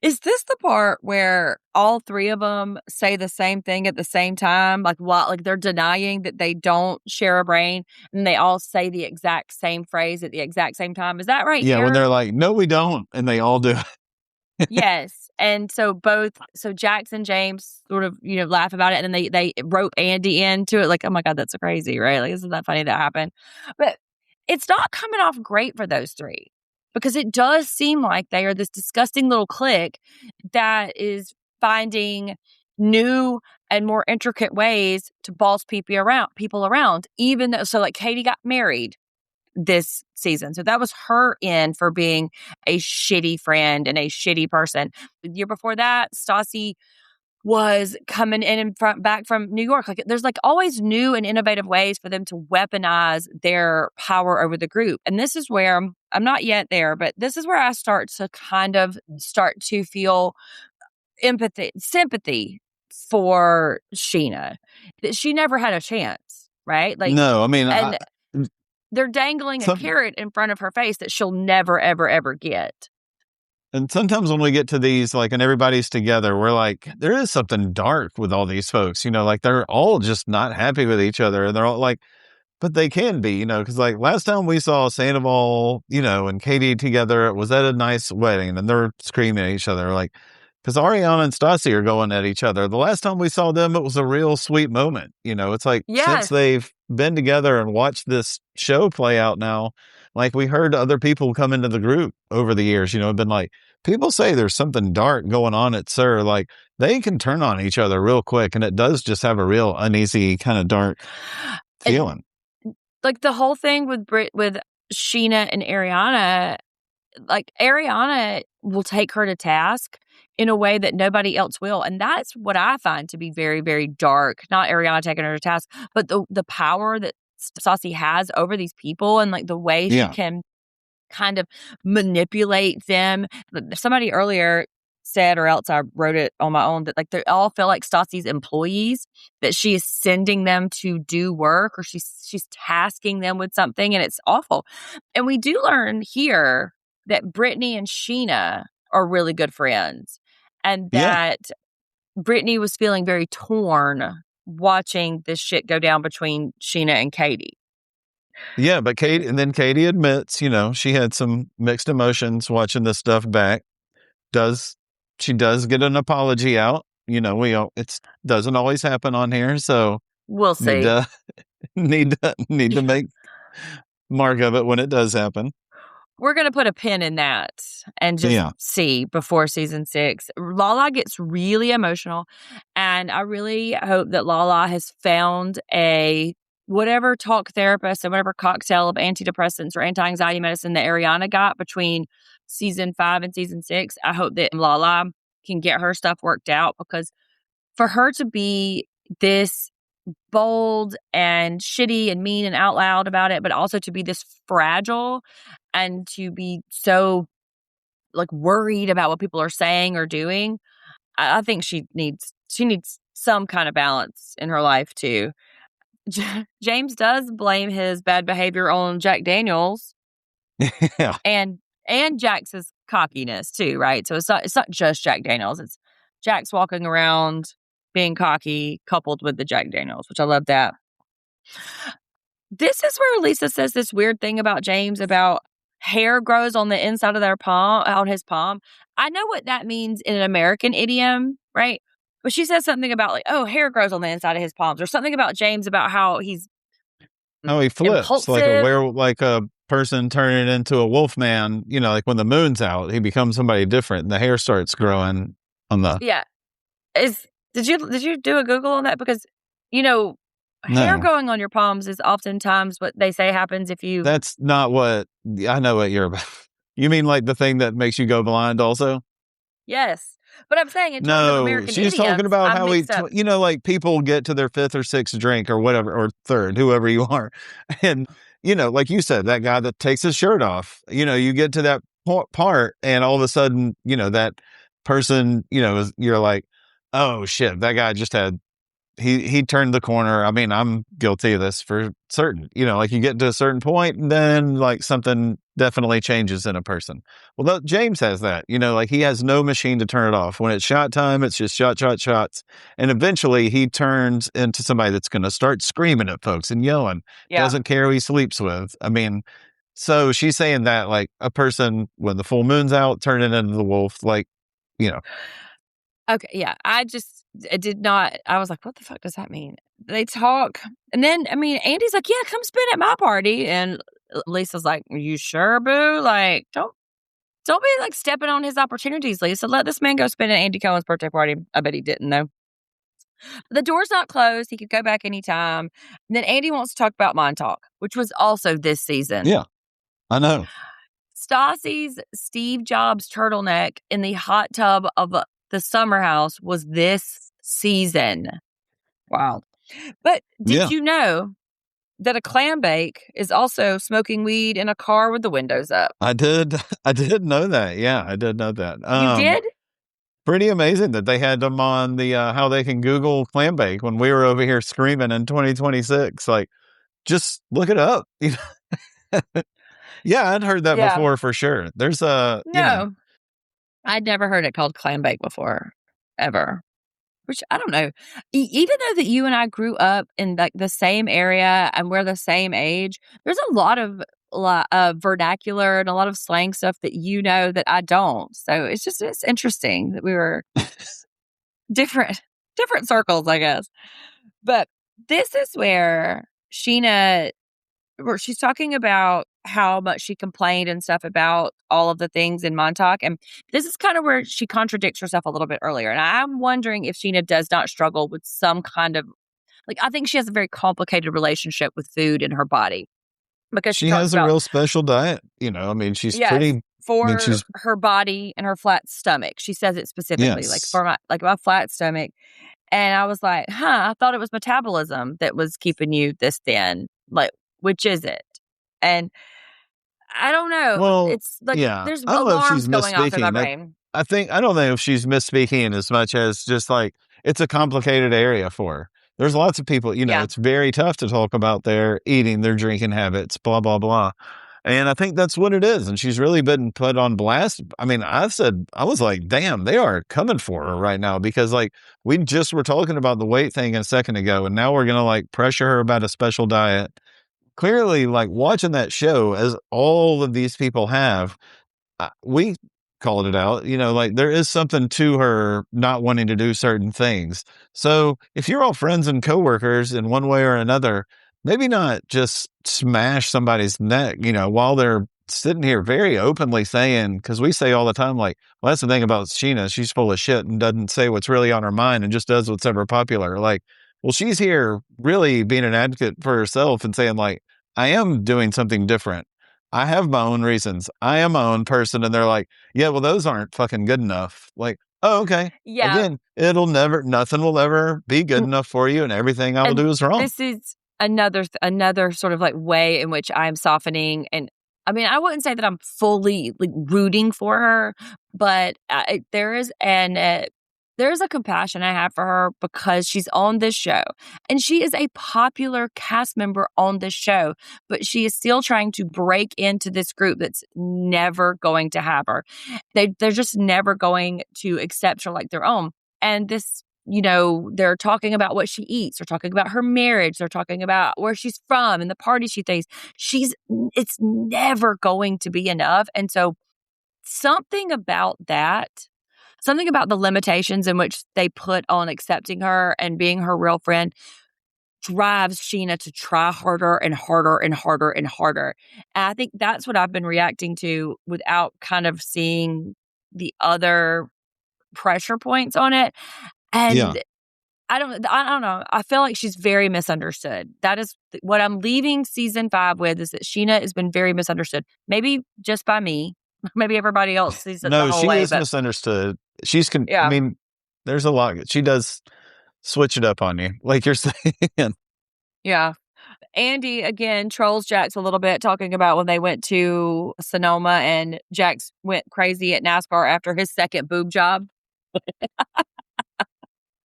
B: Is this the part where all three of them say the same thing at the same time? Like what? Like they're denying that they don't share a brain, and they all say the exact same phrase at the exact same time. Is that right
A: Yeah, when
B: here?
A: they're like, no, we don't. And they all do.
B: Yes. And so Jax and James sort of, laugh about it, and then they rope Andy into it, like, oh my God, that's so crazy, right? Like, isn't that funny that happened? But it's not coming off great for those three because it does seem like they are this disgusting little clique that is finding new and more intricate ways to boss people around, even though, so like Katie got married this season. So that was her in for being a shitty friend and a shitty person. The year before that, Stassi was coming in and back from New York. Like there's like always new and innovative ways for them to weaponize their power over the group. And this is where I'm not yet there, but this is where I start to feel sympathy for Scheana. That she never had a chance, right? Like,
A: No, I mean,
B: and they're dangling a
A: some,
B: carrot in front of her face that she'll never, ever, ever get.
A: and sometimes when we get to these, like, and everybody's together, we're like, there is something dark with all these folks, like they're all just not happy with each other. And they're all like, but they can be, because like last time we saw Sandoval, and Katie together, it was at a nice wedding and they're screaming at each other. Like, because Ariana and Stassi are going at each other. The last time we saw them, it was a real sweet moment. It's like since
B: Yes.
A: they've been together and watched this show play out now, like we heard other people come into the group over the years, have been like, people say there's something dark going on at SUR. Like they can turn on each other real quick. And it does just have a real uneasy kind of dark
B: And
A: feeling.
B: like the whole thing with Scheana and Ariana, like Ariana will take her to task in a way that nobody else will. And that's what I find to be very, very dark. Not Ariana taking her to task, but the power that Stassi has over these people and like the way she
A: Yeah.
B: can kind of manipulate them. Somebody earlier said, or else I wrote it on my own, that like they all feel like Stassi's employees, that she is sending them to do work or she's tasking them with something, and it's awful. And we do learn here that Brittany and Scheana are really good friends, and
A: Yeah.
B: that Brittany was feeling very torn watching this shit go down between Scheana and Katie.
A: Yeah, but Katie admits, she had some mixed emotions watching this stuff back. She does get an apology out. It's doesn't always happen on here, so
B: We'll
A: need
B: see.
A: to need to make mark of it when it does happen.
B: We're going to put a pin in that and just
A: Yeah.
B: see before season 6. Lala gets really emotional, and I really hope that Lala has found a whatever talk therapist and whatever cocktail of antidepressants or anti-anxiety medicine that Ariana got between season 5 and season 6. I hope that Lala can get her stuff worked out, because for her to be this bold and shitty and mean and out loud about it, but also to be this fragile and to be so like worried about what people are saying or doing, I think she needs some kind of balance in her life too. James does blame his bad behavior on Jack Daniels
A: Yeah.
B: and Jax's cockiness too, right? So it's not just Jack Daniels. It's Jack's walking around being cocky coupled with the Jack Daniels, which I love that. This is where Lisa says this weird thing about James about hair grows on the inside of their palm, on his palm. I know what that means in an American idiom, right? But she says something about like, oh, hair grows on the inside of his palms, or something about James about how he's
A: How he flips
B: impulsive.
A: like a person turning into a wolf man, like when the moon's out, he becomes somebody different and the hair starts growing on the
B: Yeah. Is did you do a Google on that? Because, you know, hair
A: no.
B: growing on your palms is oftentimes what they say happens if you
A: That's not what I know what you're about. You mean like the thing that makes you go blind also?
B: yes. But I'm saying in terms of
A: No,
B: American
A: she's talking
B: idioms,
A: about
B: I'm
A: how
B: mixed up.
A: like people get to their fifth or sixth drink or whatever, or third, whoever you are. And, like you said, that guy that takes his shirt off, you get to that part and all of a sudden, that person, you're like, oh shit, that guy just had he turned the corner. I mean, I'm guilty of this for certain. Like you get to a certain point, and then like something definitely changes in a person. Well, James has that. Like he has no machine to turn it off. When it's shot time, it's just shots, and eventually he turns into somebody that's going to start screaming at folks and yelling.
B: Yeah.
A: Doesn't care who he sleeps with. I mean, so she's saying that like a person when the full moon's out, turning into the wolf, like you know,
B: Okay, yeah. I did not I was like, "What the fuck does that mean?" They talk, and then, I mean, Andy's like, "Yeah, come spin at my party," and Lisa's like, "Are you sure, boo? Like, don't be, like, stepping on his opportunities, Lisa. Let this man go spin at Andy Cohen's birthday party." I bet he didn't, though. The door's not closed, he could go back anytime. And then Andy wants to talk about Mind Talk, which was also this season.
A: yeah, I know.
B: Stassi's Steve Jobs turtleneck in the hot tub of the summer house was this season. Wow. But did
A: Yeah,
B: you know that a clam bake is also smoking weed in a car with the windows up?
A: I did. I did know that. Yeah, I did know that.
B: You did?
A: Pretty amazing that they had them on the how they can Google clam bake when we were over here screaming in 2026. Like, just look it up. Yeah, I'd heard that
B: Yeah.
A: before for sure. There's a,
B: No, I'd never heard it called clam bake before, ever. Which I don't know. Even though that you and I grew up in like the same area and we're the same age, there's a lot of vernacular and a lot of slang stuff that you know that I don't. So it's interesting that we were different different circles, I guess. But this is where she's talking about how much she complained and stuff about all of the things in Montauk. And this is kind of where she contradicts herself a little bit earlier. And I'm wondering if Scheana does not struggle with some kind of like, I think she has a very complicated relationship with food in her body because she
A: she
B: talks
A: has a
B: about,
A: real special diet. I mean, she's
B: yes,
A: pretty. I mean,
B: for
A: she's
B: her body and her flat stomach. She says it specifically, like
A: yes.
B: for my flat stomach. And I was like, huh, I thought it was metabolism that was keeping you this thin. Like, which is it? And I don't know.
A: Well,
B: It's like
A: yeah.
B: there's
A: I don't know if she's
B: alarms going off in my
A: misspeaking.
B: brain.
A: I don't know if she's misspeaking as much as just like it's a complicated area for her. There's lots of people,
B: Yeah.
A: it's very tough to talk about their eating, their drinking habits, blah, blah, blah. And I think that's what it is. And she's really been put on blast. I mean, I was like, damn, they are coming for her right now because like we just were talking about the weight thing a second ago. And now we're going to like pressure her about a special diet. Clearly, like watching that show, as all of these people have, we called it out, like there is something to her not wanting to do certain things. So if you're all friends and coworkers in one way or another, maybe not just smash somebody's neck, while they're sitting here very openly saying, because we say all the time, like, well, that's the thing about Scheana. She's full of shit and doesn't say what's really on her mind and just does what's ever popular. Like, well, she's here really being an advocate for herself and saying, like, I am doing something different. I have my own reasons. I am my own person. And they're like, yeah, well, those aren't fucking good enough. Like, oh, okay.
B: Yeah.
A: Again, nothing will ever be good
B: Mm,
A: enough for you. And everything I will
B: and
A: do is wrong.
B: this is another sort of like way in which I'm softening. And I mean, I wouldn't say that I'm fully like rooting for her, but there's a compassion I have for her because she's on this show and she is a popular cast member on this show, but she is still trying to break into this group that's never going to have her. They're just never going to accept her like their own. And they're talking about what she eats. They're talking about her marriage. They're talking about where she's from and the party she takes. It's never going to be enough. And so something about that, something about the limitations in which they put on accepting her and being her real friend drives Scheana to try harder and harder and harder and harder. And I think that's what I've been reacting to without kind of seeing the other pressure points on it.
A: Yeah.
B: And I don't know. I feel like she's very misunderstood. That is what I'm leaving season 5 with, is that Scheana has been very misunderstood. Maybe just by me. Maybe everybody else sees it the
A: No,
B: whole
A: she
B: way,
A: is
B: but
A: misunderstood. I
B: yeah.
A: mean, there's a lot. She does switch it up on you, like you're saying.
B: Yeah. Andy, again, trolls Jax a little bit, talking about when they went to Sonoma and Jax went crazy at NASCAR after his second boob job.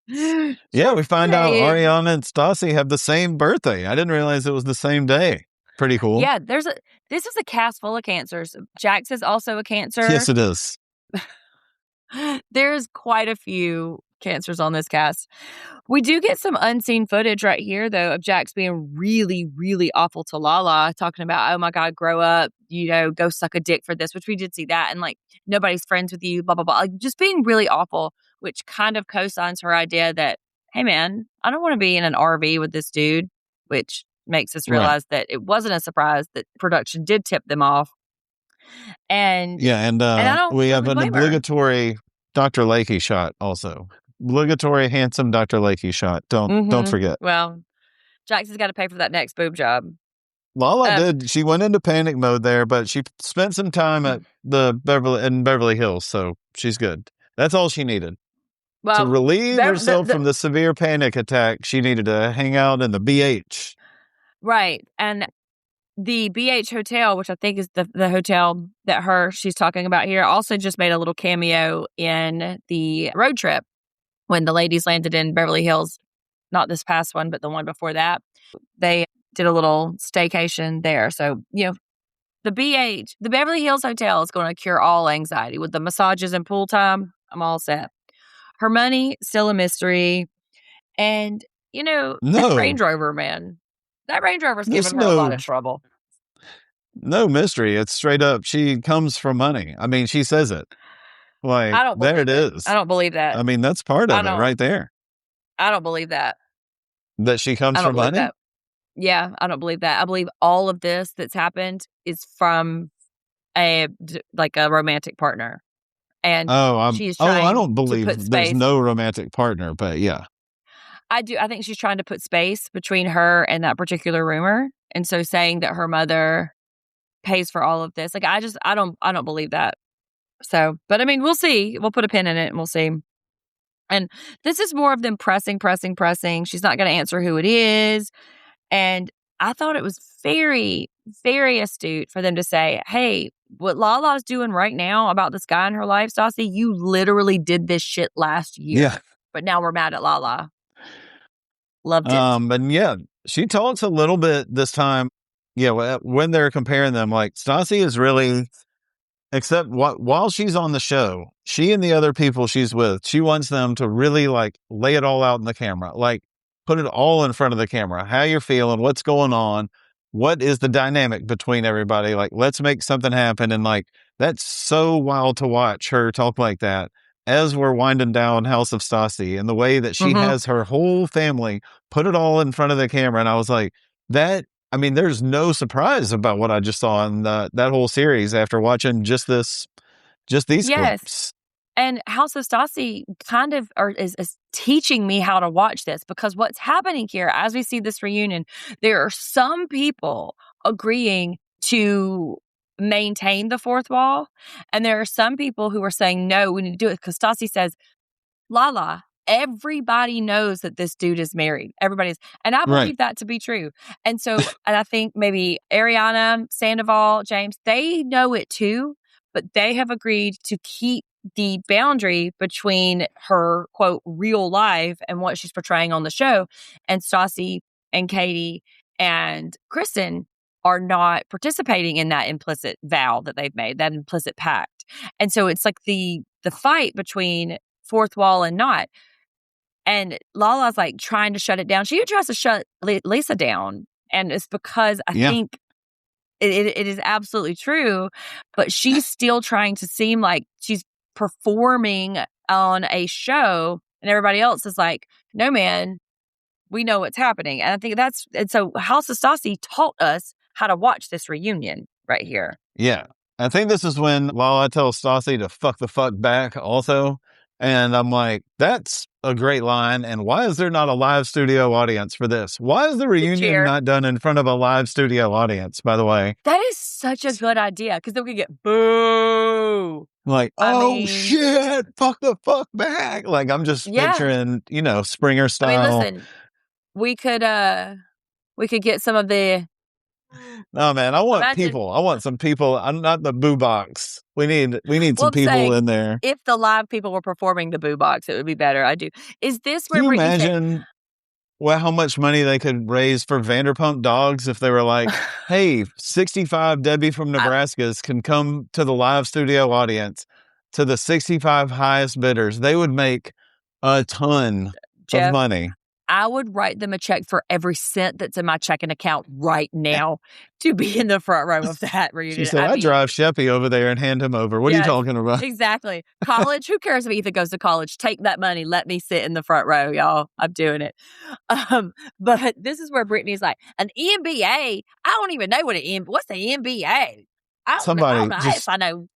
A: Yeah, we
B: Just
A: find out
B: saying.
A: Ariana and Stassi have the same birthday. I didn't realize it was the same day. Pretty cool.
B: Yeah, this is a cast full of cancers. Jax is also a cancer.
A: Yes, it is.
B: There's quite a few cancers on this cast. We do get some unseen footage right here, though, of Jax being really, really awful to Lala, talking about, oh my God, grow up, go suck a dick for this, which we did see that. And like, nobody's friends with you, blah, blah, blah. Like, just being really awful, which kind of co-signs her idea that, hey, man, I don't want to be in an RV with this dude, which makes us
A: Right.
B: realize that it wasn't a surprise that production did tip them off. And
A: Yeah, and
B: I don't
A: we have
B: really
A: an
B: blame her.
A: obligatory Dr. Lakey shot also. Obligatory handsome Dr. Lakey shot. Don't forget.
B: Well, Jax has got to pay for that next boob job.
A: Lala did. She went into panic mode there, but she spent some time at the Beverly Hills, so she's good. That's all she needed. To
B: Well,
A: relieve herself from the severe panic attack, she needed to hang out in the BH.
B: Right. And the BH Hotel, which I think is the hotel that she's talking about here, also just made a little cameo in the road trip when the ladies landed in Beverly Hills. Not this past one, but the one before that. They did a little staycation there. So, the Beverly Hills Hotel is going to cure all anxiety with the massages and pool time. I'm all set. Her money, still a mystery. And, that
A: No,
B: Range Rover, man, that Range Rover's
A: there's
B: giving her a lot of trouble.
A: no mystery. It's straight up. She comes from money. I mean, she says it. Like,
B: I don't
A: there it
B: believe it. I
A: is.
B: don't believe that.
A: I mean, that's part
B: I
A: of it
B: don't
A: right there.
B: I don't believe that.
A: That she comes
B: I don't
A: from
B: believe
A: money?
B: that. Yeah, I don't believe that. I believe all of this that's happened is from like a romantic partner. And she's
A: I
B: trying
A: don't
B: to put
A: believe there's
B: space.
A: no romantic partner, but yeah.
B: I do. I think she's trying to put space between her and that particular rumor. And so saying that her mother pays for all of this, like, I don't believe that. So, but I mean, we'll see. We'll put a pin in it and we'll see. And this is more of them pressing. She's not going to answer who it is. And I thought it was very, very astute for them to say, hey, what Lala's doing right now about this guy in her life, Stassi, you literally did this shit last year.
A: Yeah.
B: But now we're mad at Lala. Loved it.
A: And yeah, she talks a little bit this time. Yeah, when they're comparing them, like Stassi is really, except while she's on the show, she and the other people she's with, she wants them to really like lay it all out in the camera, like put it all in front of the camera. How you're feeling, what's going on, what is the dynamic between everybody? Like, let's make something happen. And like, that's so wild to watch her talk like that as we're winding down House of Stassi and the way that she has her whole family put it all in front of the camera. And I was like, I mean, there's no surprise about what I just saw in that whole series after watching just these
B: Yes.
A: clips.
B: And House of Stassi kind of is teaching me how to watch this, because what's happening here as we see this reunion, there are some people agreeing to maintain the fourth wall. And there are some people who are saying, no, we need to do it. Because Stassi says, Lala, everybody knows that this dude is married. Everybody's, and I believe that to be true. And so, and I think maybe Ariana, Sandoval, James, they know it too, but they have agreed to keep the boundary between her, quote, real life and what she's portraying on the show. And Stassi and Katie and Kristen are not participating in that implicit vow that they've made, that implicit pact. And so it's like the fight between fourth wall and not. And Lala's like trying to shut it down. She even tries to shut Lisa down. And it's because I think it is absolutely true, but she's still trying to seem like she's performing on a show, and everybody else is like, no, man, we know what's happening. And I think and so House of Stassi taught us how to watch this reunion right here.
A: Yeah. I think this is when Lala tells Stassi to fuck the fuck back also. And I'm like, that's a great line. And why is there not a live studio audience for this? Why is the reunion not done in front of a live studio audience, by the way?
B: That is such a good idea, because then we could get boo.
A: Like, shit, fuck the fuck back. Like, I'm just picturing, Springer style.
B: I mean, listen, we could get some of the...
A: No, man, I want people. I want some people. I'm not the boo box. We need some people in there.
B: If the live people were performing the boo box, it would be better. I do. Is this where
A: Can you imagine how much money they could raise for Vanderpump Dogs if they were like, hey, 65 Debbie from Nebraska's can come to the live studio audience, to the 65 highest bidders. They would make a ton of money.
B: I would write them a check for every cent that's in my checking account right now to be in the front row of that reunion.
A: She said, I drive Sheppy over there and hand him over. What are you talking about?
B: Exactly. College, who cares if Ethan goes to college? Take that money. Let me sit in the front row, y'all. I'm doing it. But this is where Brittany's like, an NBA? I don't even know what's the NBA? I don't know if I know.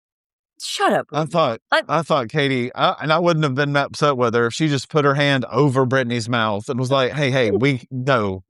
B: Shut up.
A: I thought Katie, I wouldn't have been upset with her if she just put her hand over Brittany's mouth and was like, hey, no.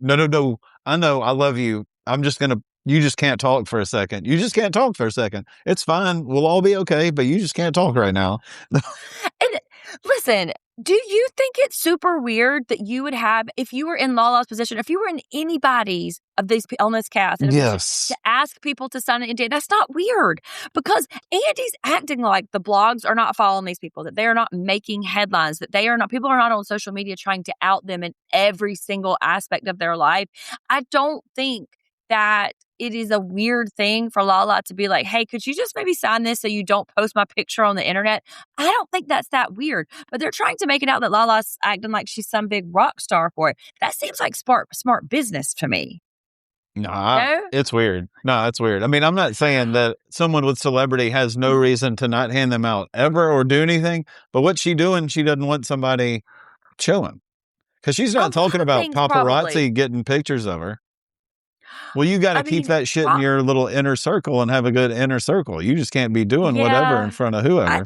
A: I know, I love you. You just can't talk for a second. You just can't talk for a second. It's fine. We'll all be okay, but you just can't talk right now.
B: And listen, do you think it's super weird that you would have, if you were in Lala's position, if you were in anybody's of these on this cast, to ask people to sign an NDA? That's not weird, because Andy's acting like the blogs are not following these people, that they are not making headlines, that people are not on social media trying to out them in every single aspect of their life. I don't think that it is a weird thing for Lala to be like, hey, could you just maybe sign this so you don't post my picture on the internet? I don't think that's that weird. But they're trying to make it out that Lala's acting like she's some big rock star for it. That seems like smart business to me.
A: Nah, it's weird. No, it's weird. I mean, I'm not saying that someone with celebrity has no reason to not hand them out ever or do anything. But what's she doing? She doesn't want somebody chilling. Because she's not talking about paparazzi getting pictures of her. Well, you got to keep that shit in your little inner circle and have a good inner circle. You just can't be doing whatever in front of whoever.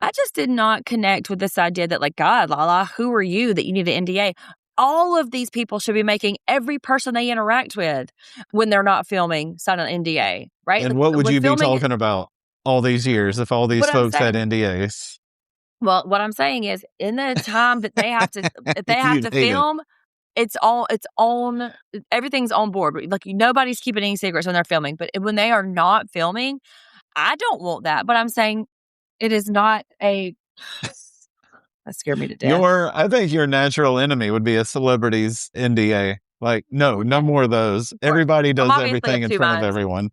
B: I just did not connect with this idea that, like, God, Lala, who are you that you need an NDA? All of these people should be making every person they interact with when they're not filming sign an NDA, right?
A: And what would you be talking about all these years if all these folks had NDAs?
B: Well, what I'm saying is, in the time that they have to, if they have to film, it's on, everything's on board. Like, nobody's keeping any secrets when they're filming. But when they are not filming, I don't want that. But I'm saying it is not a... That scared me to death.
A: I think your natural enemy would be a celebrity's NDA. Like, no more of those. Everybody does everything in front of everyone.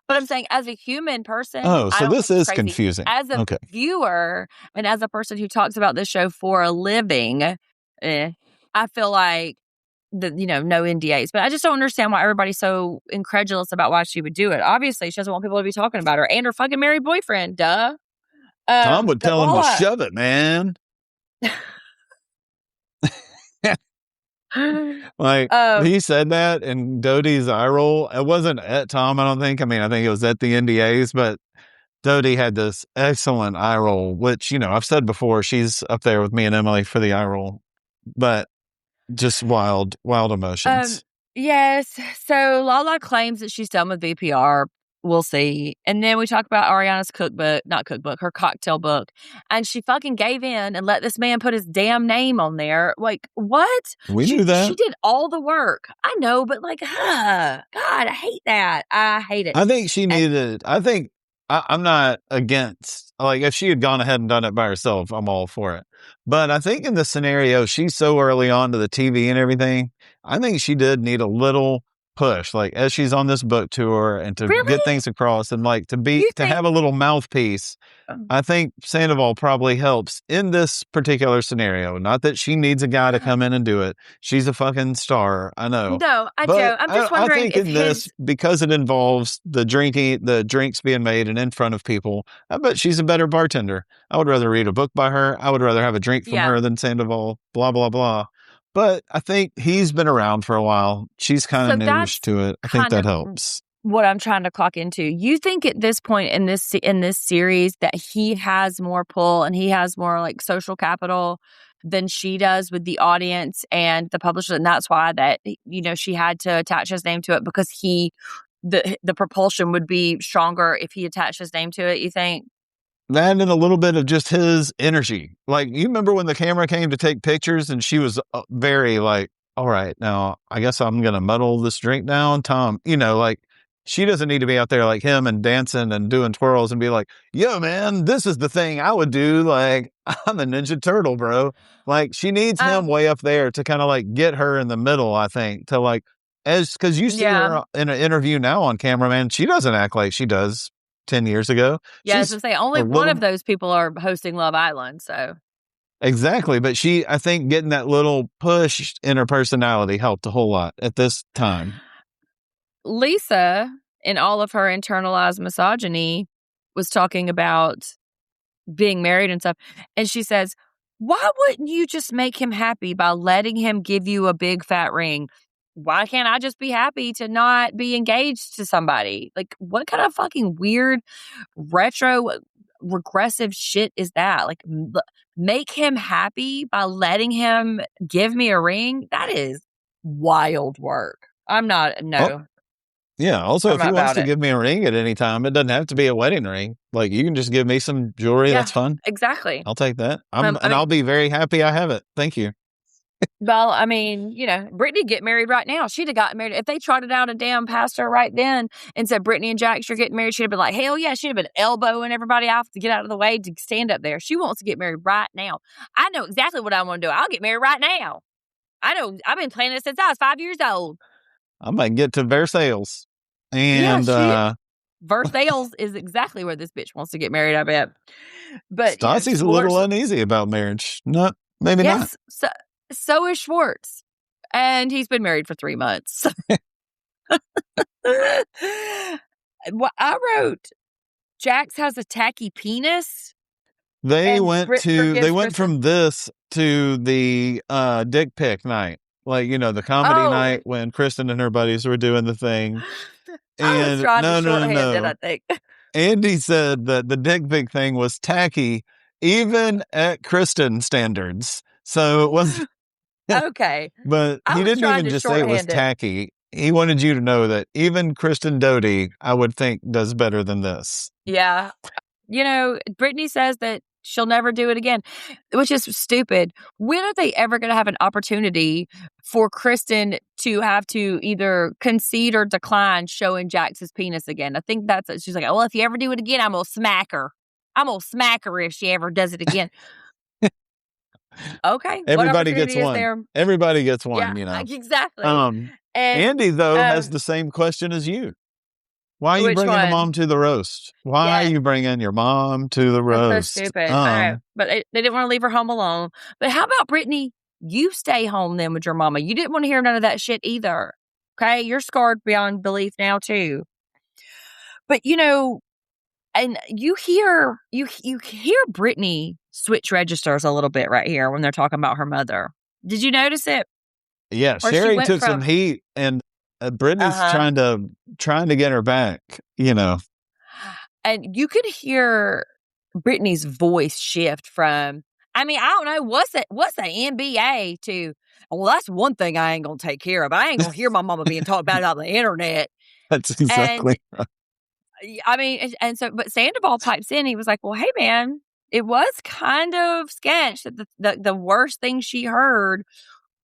B: But I'm saying, as a human person...
A: Oh, so this is confusing.
B: As a viewer, and as a person who talks about this show for a living... I feel like no NDAs, but I just don't understand why everybody's so incredulous about why she would do it. Obviously, she doesn't want people to be talking about her and her fucking married boyfriend. Duh.
A: Tom would tell him to shove it, man. Like, he said that, and Dodie's eye roll. It wasn't at Tom, I don't think. I mean, I think it was at the NDAs, but Dodie had this excellent eye roll, which, I've said before, she's up there with me and Emily for the eye roll. But just wild emotions.
B: Yes. So Lala claims that she's done with VPR. We'll see. And then we talk about Ariana's her cocktail book. And she fucking gave in and let this man put his damn name on there. Like, what?
A: We knew that.
B: She did all the work. I know, but God, I hate that. I hate it.
A: I think she needed, I'm not against, like, if she had gone ahead and done it by herself, I'm all for it. But I think in the scenario, she's so early on to the TV and everything, I think she did need a little push, like as she's on this book tour and to
B: Really?
A: get things across and like
B: You
A: to
B: think?
A: have a little mouthpiece. I think Sandoval probably helps in this particular scenario. Not that she needs a guy to come in and do it. She's a fucking star. I know.
B: No, I
A: But
B: don't. I'm just
A: I
B: wondering
A: think
B: if
A: in this,
B: his.
A: because it involves the drinks being made and in front of people, I bet she's a better bartender. I would rather read a book by her. I would rather have a drink from
B: Yeah.
A: her than Sandoval, blah, blah, blah. But I think he's been around for a while. She's kind of
B: So
A: newish
B: that's
A: to it. I think
B: kind
A: that
B: of
A: helps.
B: what I'm trying to clock into. You think at this point in this series that he has more pull and he has more like social capital than she does with the audience and the publisher, and that's why that she had to attach his name to it because the propulsion would be stronger if he attached his name to it. You think?
A: That and a little bit of just his energy. Like, you remember when the camera came to take pictures and she was very like, all right, now I guess I'm going to muddle this drink down, Tom. Like she doesn't need to be out there like him and dancing and doing twirls and be like, yo, man, this is the thing I would do. Like, I'm a Ninja Turtle, bro. Like, she needs him way up there to kind of like get her in the middle, I think, to like, because you see
B: Yeah.
A: her in an interview now on camera, man, she doesn't act like she does 10 years ago.
B: Yeah, as I
A: She's
B: say, only
A: a
B: one
A: little
B: of those people are hosting Love Island. So
A: exactly, but I think getting that little push in her personality helped a whole lot at this time.
B: Lisa, in all of her internalized misogyny, was talking about being married and stuff. And she says, why wouldn't you just make him happy by letting him give you a big fat ring? Why can't I just be happy to not be engaged to somebody? Like, what kind of fucking weird, retro, regressive shit is that? Like, make him happy by letting him give me a ring? That is wild work. I'm not,
A: Oh,
B: no,
A: yeah. Also,
B: I'm
A: if he
B: not
A: wants
B: about
A: to
B: it.
A: give me a ring at any time, it doesn't have to be a wedding ring. Like, you can just give me some jewelry.
B: Yeah,
A: That's fun.
B: exactly.
A: I'll take that.
B: I mean,
A: I'll be very happy I have it. Thank you.
B: well, I mean, Brittany get married right now. She'd have gotten married. If they trotted out a damn pastor right then and said, Brittany and Jax, you're getting married, she'd have been like, hell yeah. She'd have been elbowing everybody off to get out of the way to stand up there. She wants to get married right now. I know exactly what I want to do. I'll get married right now. I know. I've been planning it since I was 5 years old.
A: I might get to Versailles.
B: Yeah,
A: And
B: Versailles is exactly where this bitch wants to get married, I bet. But,
A: Stassi's a little
B: Schwartz,
A: uneasy about marriage. No, maybe not.
B: yes, so is Schwartz. And he's been married for 3 months. Well, I wrote, Jax has a tacky penis.
A: They
B: And
A: went
B: Britt forgives Kristen.
A: from this to the dick pic night. Like, the comedy
B: Oh,
A: night when Kristen and her buddies were doing the thing.
B: I was
A: And
B: trying to
A: no, no, no,
B: shorthand it,
A: no.
B: I think.
A: Andy said that the dick pic thing was tacky, even at Kristen standards. So it was,
B: Okay.
A: but
B: I
A: he
B: was
A: didn't
B: trying
A: even
B: to
A: just say it was
B: shorthand it.
A: tacky. He wanted you to know that even Kristen Doty, I would think, does better than this.
B: Yeah. Brittany says that she'll never do it again, which is stupid. When are they ever going to have an opportunity for Kristen to have to either concede or decline showing Jax's penis again? I think she's like, well, if you ever do it again, I'm going to smack her. I'm going to smack her if she ever does it again. Okay. What
A: Everybody gets
B: opportunity is
A: one.
B: there?
A: Everybody gets
B: Yeah,
A: one,
B: exactly.
A: And Andy, though, has the same question as you. Why are you
B: which
A: bringing your
B: one?
A: mom to the roast? Why are you bringing your mom to the
B: That's so
A: roast?
B: stupid. I know. But they didn't want to leave her home alone. But how about Brittany? You stay home then with your mama. You didn't want to hear none of that shit either. Okay? You're scarred beyond belief now too. But and you hear Brittany switch registers a little bit right here when they're talking about her mother. Did you notice it?
A: Yeah,
B: Or
A: Sherry took some heat, and Brittany's trying to get her back.
B: And you could hear Brittany's voice shift from, I mean, I don't know, what's the NBA to, well, that's one thing I ain't gonna take care of. I ain't gonna hear my mama being talked about on the internet.
A: That's exactly
B: right. I mean, but Sandoval pipes in. He was like, well, hey, man, it was kind of sketch that the worst thing she heard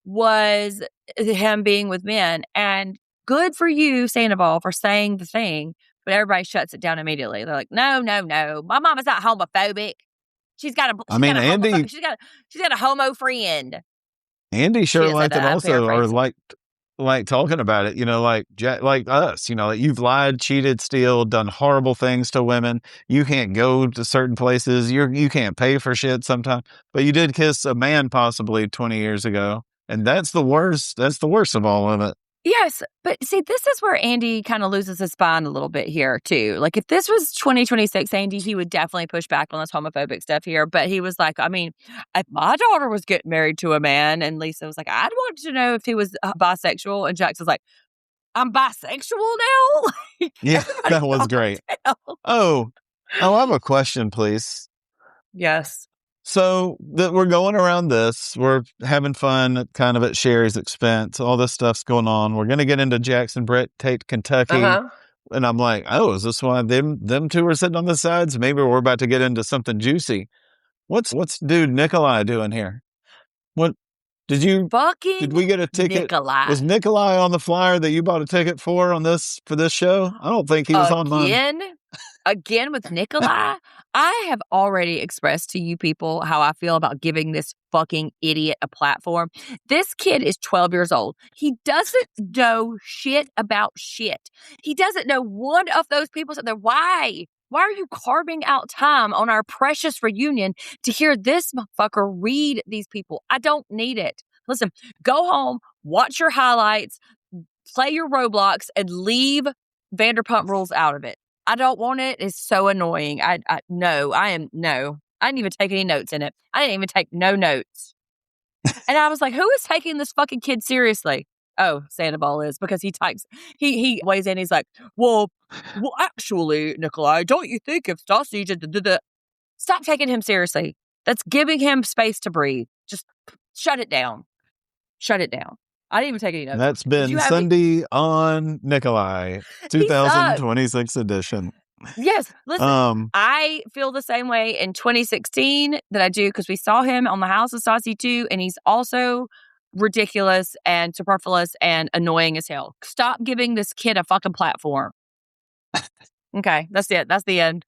B: was him being with men. And good for you, Sandoval, for saying the thing. But everybody shuts it down immediately. They're like, no, no, no. My mama's not homophobic. She's got a homo friend.
A: Andy sure liked it also, or liked like talking about it, like like us, like you've lied, cheated, steal, done horrible things to women. You can't go to certain places. You can't pay for shit sometimes, but you did kiss a man possibly 20 years ago. And that's the worst. That's the worst of all of it.
B: Yes, but see, this is where Andy kind of loses his spine a little bit here too. Like if this was 2026 Andy, he would definitely push back on this homophobic stuff here. But he was like, I mean, if my daughter was getting married to a man, and Lisa was like, I'd want to know if he was bisexual, and Jax was like, I'm bisexual now. Like,
A: Yeah,
B: everybody
A: that was
B: calm
A: great.
B: down.
A: Oh, I have a question, please.
B: Yes.
A: So that we're going around this, we're having fun kind of at Sherry's expense. All this stuff's going on. We're going to get into Jackson Brett Tate, Kentucky. And I'm like, oh, is this why them two are sitting on the sides? Maybe we're about to get into something juicy. What's dude Nikolai doing here? What did we get a ticket?
B: Nikolai.
A: Was Nikolai on the flyer that you bought a ticket for this show? I don't think he was on mine.
B: Again with Nikolai, I have already expressed to you people how I feel about giving this fucking idiot a platform. This kid is 12 years old. He doesn't know shit about shit. He doesn't know one of those people. So why? Why are you carving out time on our precious reunion to hear this motherfucker read these people? I don't need it. Listen, go home, watch your highlights, play your Roblox, and leave Vanderpump Rules out of it. I don't want it. It's so annoying. No. I didn't even take any notes in it. I didn't even take no notes. And I was like, who is taking this fucking kid seriously? Oh, Sandoval is, because he types, he weighs in. He's like, well, actually, Nikolai, don't you think if Stassi just stop taking him seriously? That's giving him space to breathe. Just shut it down. Shut it down. I didn't even take any notes.
A: That's been Sunday on Nikolai, 2026 edition.
B: Yes. Listen, I feel the same way in 2016 that I do, because we saw him on the House of Stassi too, and he's also ridiculous and superfluous and annoying as hell. Stop giving this kid a fucking platform. Okay, that's it. That's the end.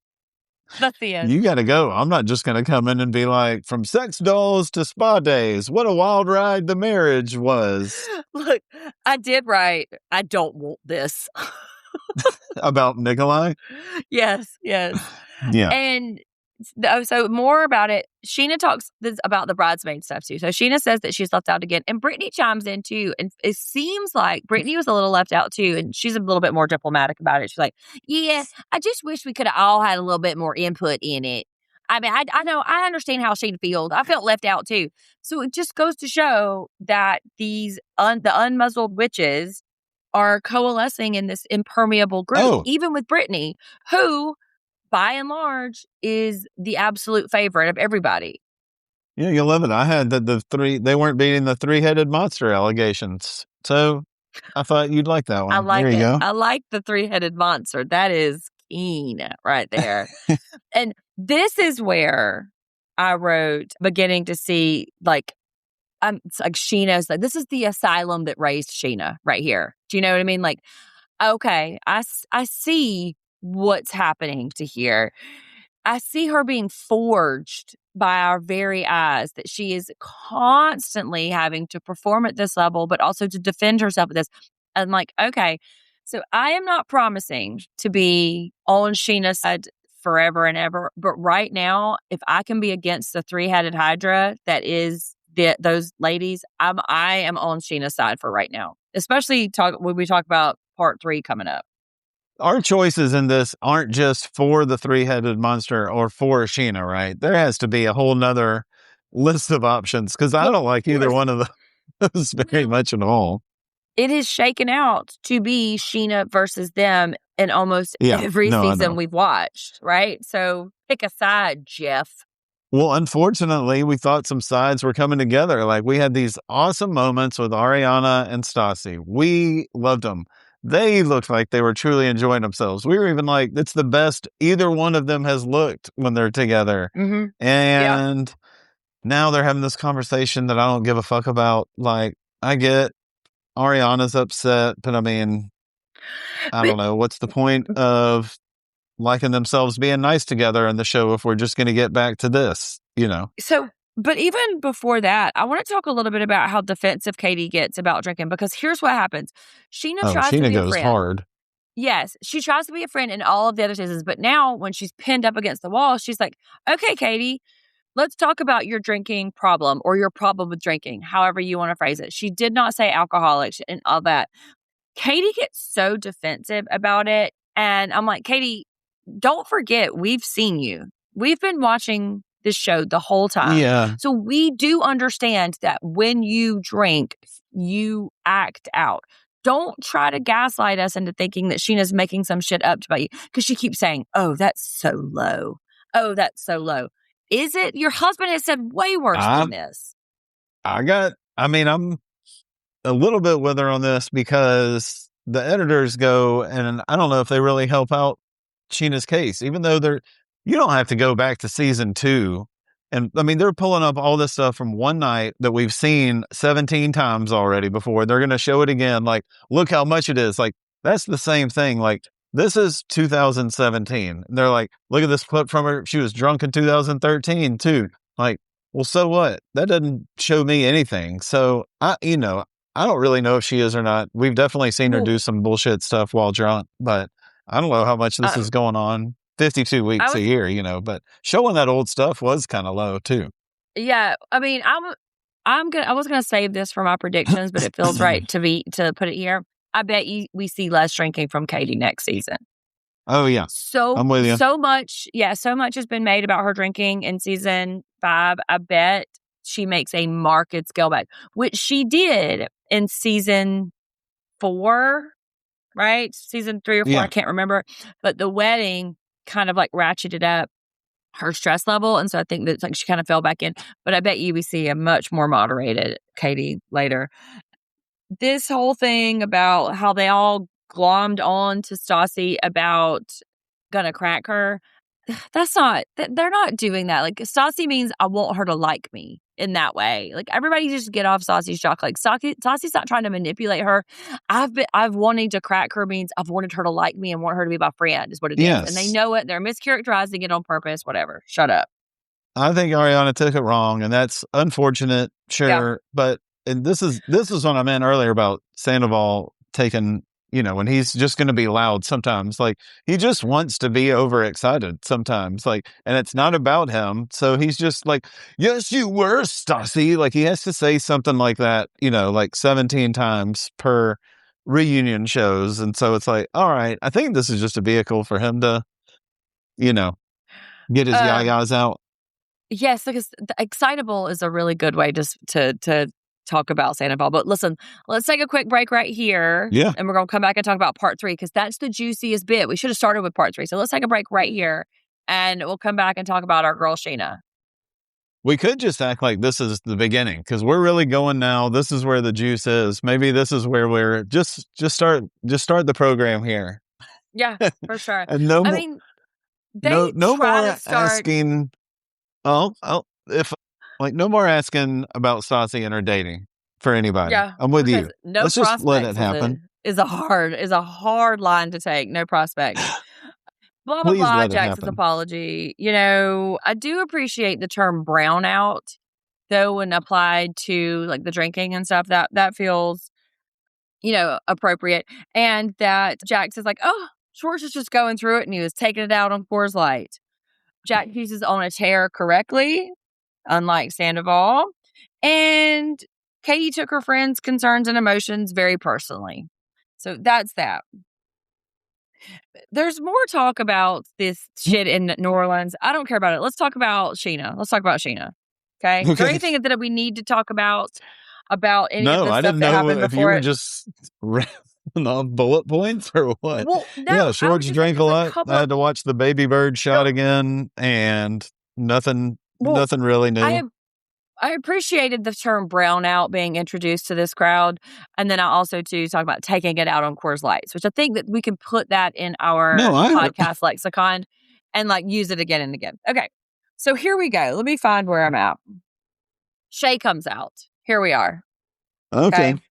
B: That's the end.
A: You got to go. I'm not just going to come in and be like, from sex dolls to spa days, what a wild ride the marriage was.
B: Look, I did write, I don't want this.
A: About Nikolai?
B: Yes.
A: Yeah.
B: And so more about it, Scheana talks about the bridesmaid stuff too. So Scheana says that she's left out again, and Brittany chimes in too. And it seems like Brittany was a little left out too, and she's a little bit more diplomatic about it. She's like, yeah, I just wish we could have all had a little bit more input in it. I mean, I know, I understand how Scheana feels. I felt left out too. So it just goes to show that the unmuzzled witches are coalescing in this impermeable group, even with Brittany, who, by and large, is the absolute favorite of everybody.
A: Yeah, you'll love it. I had they weren't beating the three-headed monster allegations. So I thought you'd like that one.
B: I like
A: there you go.
B: I like the three-headed monster. That is keen right there. And this is where I wrote, beginning to see, like, it's like Scheana's like, this is the asylum that raised Scheana right here. Do you know what I mean? Like, okay, I see what's happening to here. I see her being forged by our very eyes, that she is constantly having to perform at this level, but also to defend herself at this. I'm like, okay, so I am not promising to be on Scheana's side forever and ever, but right now, if I can be against the three-headed hydra that is those ladies, I am on Scheana's side for right now, especially when we talk about part 3 coming up.
A: Our choices in this aren't just for the three-headed monster or for Scheana, right? There has to be a whole nother list of options, because I don't like either one of those very much at all.
B: It is shaken out to be Scheana versus them in almost every season we've watched, right? So pick a side, Jeff.
A: Well, unfortunately, we thought some sides were coming together. Like, we had these awesome moments with Ariana and Stassi. We loved them. They looked like they were truly enjoying themselves. We were even like, it's the best either one of them has looked when they're together.
B: Mm-hmm.
A: And now they're having this conversation that I don't give a fuck about. Like, I get Ariana's upset, but I mean, I don't know. What's the point of liking themselves being nice together in the show if we're just going to get back to this, you know?
B: So But even before that, I want to talk a little bit about how defensive Katie gets about drinking, because here's what happens. Scheana
A: Oh,
B: tries to
A: Scheana
B: be a
A: goes
B: friend.
A: hard.
B: Yes, she tries to be a friend in all of the other seasons, but now when she's pinned up against the wall, she's like, okay, Katie, let's talk about your drinking problem or your problem with drinking, however you want to phrase it. She did not say alcoholics and all that. Katie gets so defensive about it. And I'm like, Katie, don't forget, we've seen you. We've been watching this show the whole time.
A: Yeah.
B: So we do understand that when you drink, you act out. Don't try to gaslight us into thinking that Sheena's making some shit up about you, because she keeps saying, oh, that's so low. Oh, that's so low. Is it? Your husband has said way worse
A: I
B: than this.
A: I mean, I'm a little bit with her on this because the editors go, and I don't know if they really help out Sheena's case, even though you don't have to go back to season 2. And I mean, they're pulling up all this stuff from one night that we've seen 17 times already before. They're going to show it again. Like, look how much it is. Like, that's the same thing. Like, this is 2017. And they're like, look at this clip from her. She was drunk in 2013 too. Like, well, so what? That doesn't show me anything. So I don't really know if she is or not. We've definitely seen her
B: Well,
A: do some bullshit stuff while drunk, but I don't know how much this
B: um,
A: is going on. 52
B: I
A: weeks a
B: was,
A: year, but showing that old stuff was kind of low too.
B: yeah, I mean, I was gonna save this for my predictions, but it feels right to put it here. I bet we see less drinking from Katie next season.
A: Oh yeah,
B: So
A: I'm with you.
B: so much, yeah, so much has been made about her drinking in season 5. I bet she makes a marked scale back, which she did in season 4, right? Season 3 or 4, I
A: Yeah,
B: can't remember. But the wedding kind of like ratcheted up her stress level. And so I think that like she kind of fell back in. But I bet you we see a much more moderated Katie later. This whole thing about how they all glommed on to Stassi about gonna crack her, that's not, they're not doing that. Like, Stassi means I want her to like me in that way. Like, everybody just get off Stassi's jock. Like, Stassi's not trying to manipulate her. I've wanting to crack her means I've wanted her to like me and want her to be my friend is what it is. And they
A: yes.
B: know it. They're mischaracterizing it on purpose, whatever. Shut up.
A: I think Ariana took it wrong, and that's unfortunate,
B: Yeah.
A: sure. But and this is what I meant earlier about Sandoval taking, when he's just going to be loud sometimes. Like, he just wants to be overexcited sometimes. Like, and it's not about him. So he's just like, yes, you were, Stassi. Like, he has to say something like that, like 17 times per reunion shows. And so it's like, all right, I think this is just a vehicle for him to, you know, get his
B: Um,
A: yayas out.
B: yes, because the excitable is a really good way to talk about Sandoval. But listen, let's take a quick break right here,
A: Yeah.
B: and we're gonna come back and talk about part 3, because that's the juiciest bit. We should have started with part 3. So let's take a break right here, and we'll come back and talk about our girl Scheana.
A: We could just act like this is the beginning because we're really going now. This is where the juice is. Maybe this is where we're just start the program here.
B: Yeah, for sure.
A: And no
B: I
A: more
B: mean, they
A: no
B: try
A: more
B: to start.
A: asking. Oh, if like no more asking about Stassi and her dating for anybody.
B: Yeah,
A: I'm with
B: because
A: you.
B: no
A: Let's just let it
B: prospects
A: happen.
B: is a hard line to take. No prospects. Blah blah
A: Please
B: blah.
A: let it
B: Jax's
A: happen.
B: apology. I do appreciate the term brownout, though, when applied to like the drinking and stuff. That feels appropriate, and that Jax is like, oh, Schwartz is just going through it, and he was taking it out on Coors Light. Jack uses on a tear correctly, unlike Sandoval, and Katie took her friend's concerns and emotions very personally. So that's that. There's more talk about this shit in New Orleans. I don't care about it. Let's talk about Scheana. Let's talk about Scheana. Okay. Is there
A: Okay.
B: anything that we need to talk about any of
A: No,
B: the
A: I
B: stuff
A: didn't
B: that
A: know
B: happened
A: if you
B: before
A: were
B: it?
A: just on bullet points or what.
B: Well, no,
A: Yeah,
B: I would
A: Schwartz
B: just say
A: drank a
B: there's a
A: lot.
B: couple
A: I
B: of
A: had to watch the baby bird shot
B: no.
A: again, and nothing,
B: Well,
A: nothing really new.
B: I I appreciated the term brownout being introduced to this crowd, and then I also too talk about taking it out on Coors Lights, which I think that we can put that in
A: No,
B: our
A: I heard.
B: podcast lexicon and like use it again and again. Okay, so here we go. Let me find where I'm at. Shay comes out. Here we are.
A: Okay,
B: Okay.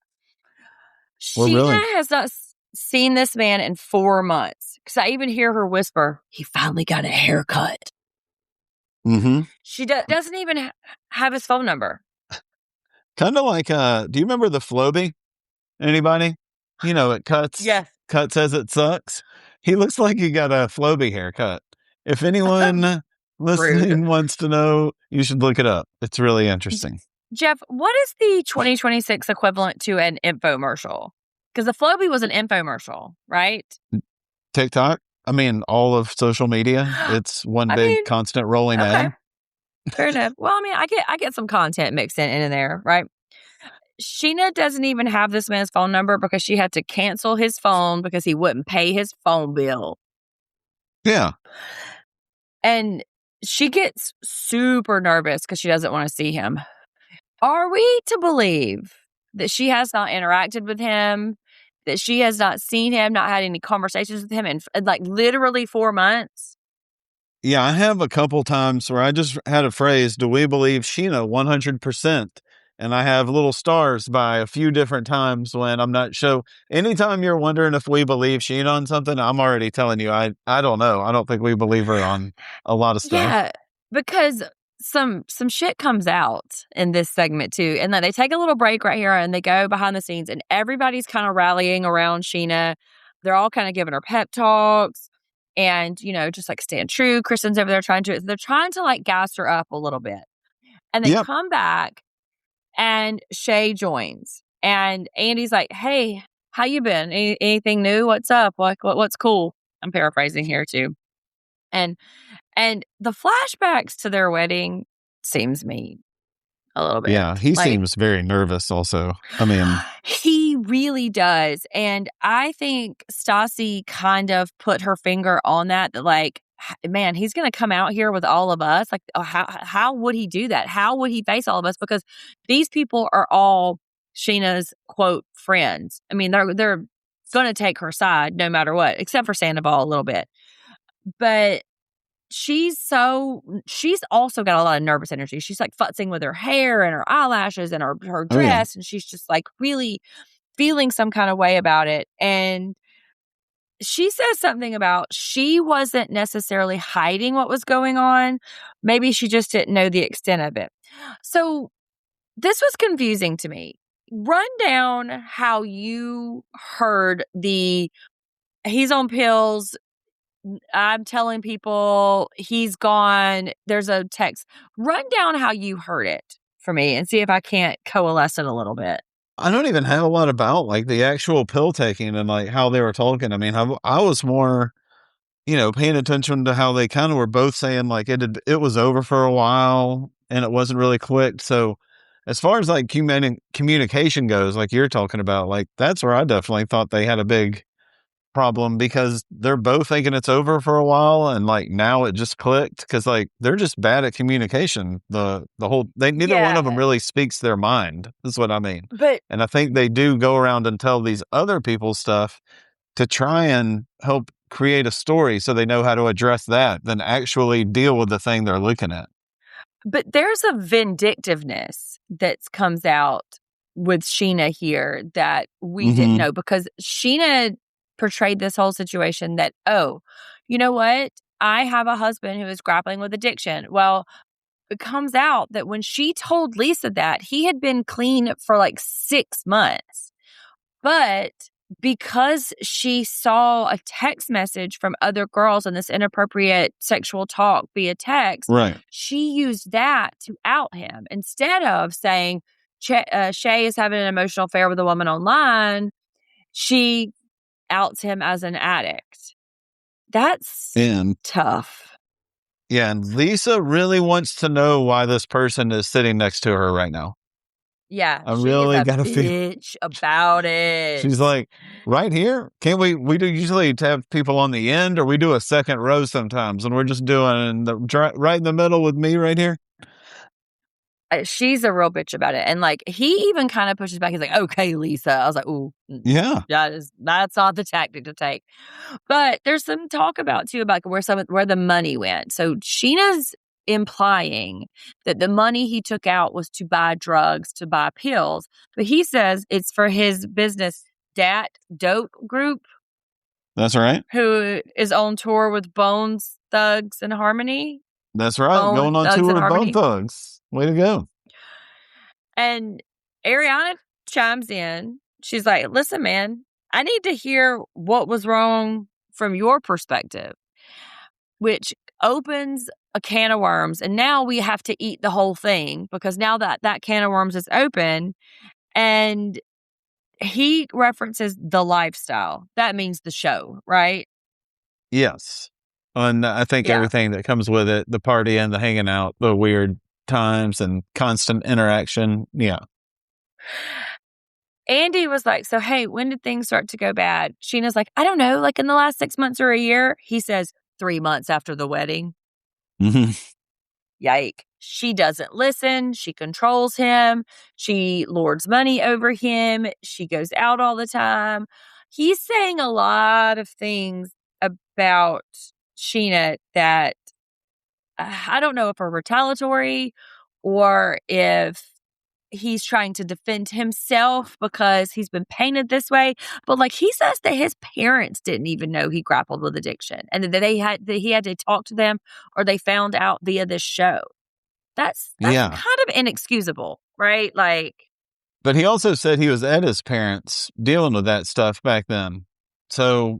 A: we're really.
B: Scheana has not seen this man in 4 months, because I even hear her whisper, he finally got a haircut.
A: Mm-hmm.
B: She doesn't even have his phone number.
A: Kind of like, do you remember the Floby? Anybody? It
B: Yes.
A: cuts as it sucks. He looks like he got a Floby haircut. If anyone
B: Rude.
A: listening wants to know, you should look it up. It's really interesting.
B: Jeff, what is the 2026 equivalent to an infomercial? Because the Floby was an infomercial, right?
A: TikTok? I mean, all of social media. It's one
B: I
A: big
B: mean,
A: constant rolling
B: okay,
A: ad.
B: fair enough. Well, I mean, I get some content mixed in there, right? Scheana doesn't even have this man's phone number because she had to cancel his phone because he wouldn't pay his phone bill.
A: Yeah.
B: And she gets super nervous because she doesn't want to see him. Are we to believe that she has not interacted with him, that she has not seen him, not had any conversations with him in like literally 4 months?
A: Yeah, I have a couple times where I just had a phrase, do we believe Scheana 100%? And I have little stars by a few different times when I'm not sure. Anytime you're wondering if we believe Scheana on something, I'm already telling you, I don't know. I don't think we believe her on a lot of stuff.
B: Yeah, because some shit comes out in this segment too, and then they take a little break right here, and they go behind the scenes, and everybody's kind of rallying around Scheana. They're all kind of giving her pep talks, and just like stand true. Kristen's over there they're trying to like gas her up a little bit, and they
A: Yep.
B: come back, and Shay joins, and Andy's like, "Hey, how you been? Anything new? What's up? What's cool?" I'm paraphrasing here too, and and the flashbacks to their wedding seems mean a little bit.
A: Yeah. He
B: Like,
A: seems very nervous also. I mean,
B: he really does. And I think Stassi kind of put her finger on that like, man, he's going to come out here with all of us. Like, how would he do that? How would he face all of us? Because these people are all Sheena's quote friends. I mean, they're going to take her side no matter what, except for Sandoval a little bit. But she's also got a lot of nervous energy. She's like futzing with her hair and her eyelashes and her
A: oh, yeah.
B: dress. And she's just like really feeling some kind of way about it. And she says something about she wasn't necessarily hiding what was going on. Maybe she just didn't know the extent of it. So this was confusing to me. Run down how you heard he's on pills. I'm telling people he's gone. There's a text. Run down how you heard it for me and see if I can't coalesce it a little bit.
A: I don't even have a lot about like the actual pill taking and like how they were talking. I mean, I was more, paying attention to how they kind of were both saying like it was over for a while and it wasn't really quick. So as far as like communication goes, like you're talking about, like that's where I definitely thought they had a big problem because they're both thinking it's over for a while and like now it just clicked because like they're just bad at communication. Neither one of them
B: Yeah.
A: really speaks their mind. That's what I mean.
B: But
A: And I think they do go around and tell these other people's stuff to try and help create a story so they know how to address that than actually deal with the thing they're looking at.
B: But there's a vindictiveness that comes out with Scheana here that we didn't know because Scheana portrayed this whole situation that, oh, you know what? I have a husband who is grappling with addiction. Well, it comes out that when she told Lisa that, he had been clean for like 6 months. But because she saw a text message from other girls and this inappropriate sexual talk via text,
A: Right.
B: she used that to out him instead of saying Shay is having an emotional affair with a woman online. She outs him as an addict. That's
A: And
B: tough.
A: yeah, and Lisa really wants to know why this person is sitting next to her right now.
B: Yeah,
A: I
B: she is
A: really
B: a
A: got to feel.
B: bitch about it.
A: She's like, right here? Can't we do usually have people on the end or we do a second row sometimes and we're just doing right in the middle with me right here?
B: She's a real bitch about it. And like, he even kind of pushes back. He's like, okay, Lisa. I was like, ooh,
A: Yeah.
B: that's not the tactic to take. But there's some talk about too, about where the money went. So Sheena's implying that the money he took out was to buy drugs, to buy pills. But he says it's for his business, Dat Dope Group.
A: That's right.
B: Who is on tour with Bones, Thugs, and Harmony.
A: That's right.
B: Bone
A: Going on
B: Thugs
A: tour
B: and
A: with Bone
B: Harmony.
A: Thugs. Way to go.
B: And Ariana chimes in. She's like, listen, man, I need to hear what was wrong from your perspective, which opens a can of worms. And now we have to eat the whole thing because now that can of worms is open. And he references the lifestyle. That means the show, right?
A: Yes. And I think
B: Yeah.
A: everything that comes with it, the party and the hanging out, the weird times and constant interaction. Yeah.
B: Andy was like, so, hey, when did things start to go bad? Scheana's like, I don't know, like in the last 6 months or a year. He says, 3 months after the wedding.
A: Mm-hmm.
B: Yike. She doesn't listen. She controls him. She lords money over him. She goes out all the time. He's saying a lot of things about Scheana that I don't know if are retaliatory or if he's trying to defend himself because he's been painted this way. But like he says that his parents didn't even know he grappled with addiction and that he had to talk to them or they found out via this show. That's
A: Yeah.
B: kind of inexcusable, right? Like,
A: But he also said he was at his parents dealing with that stuff back then. So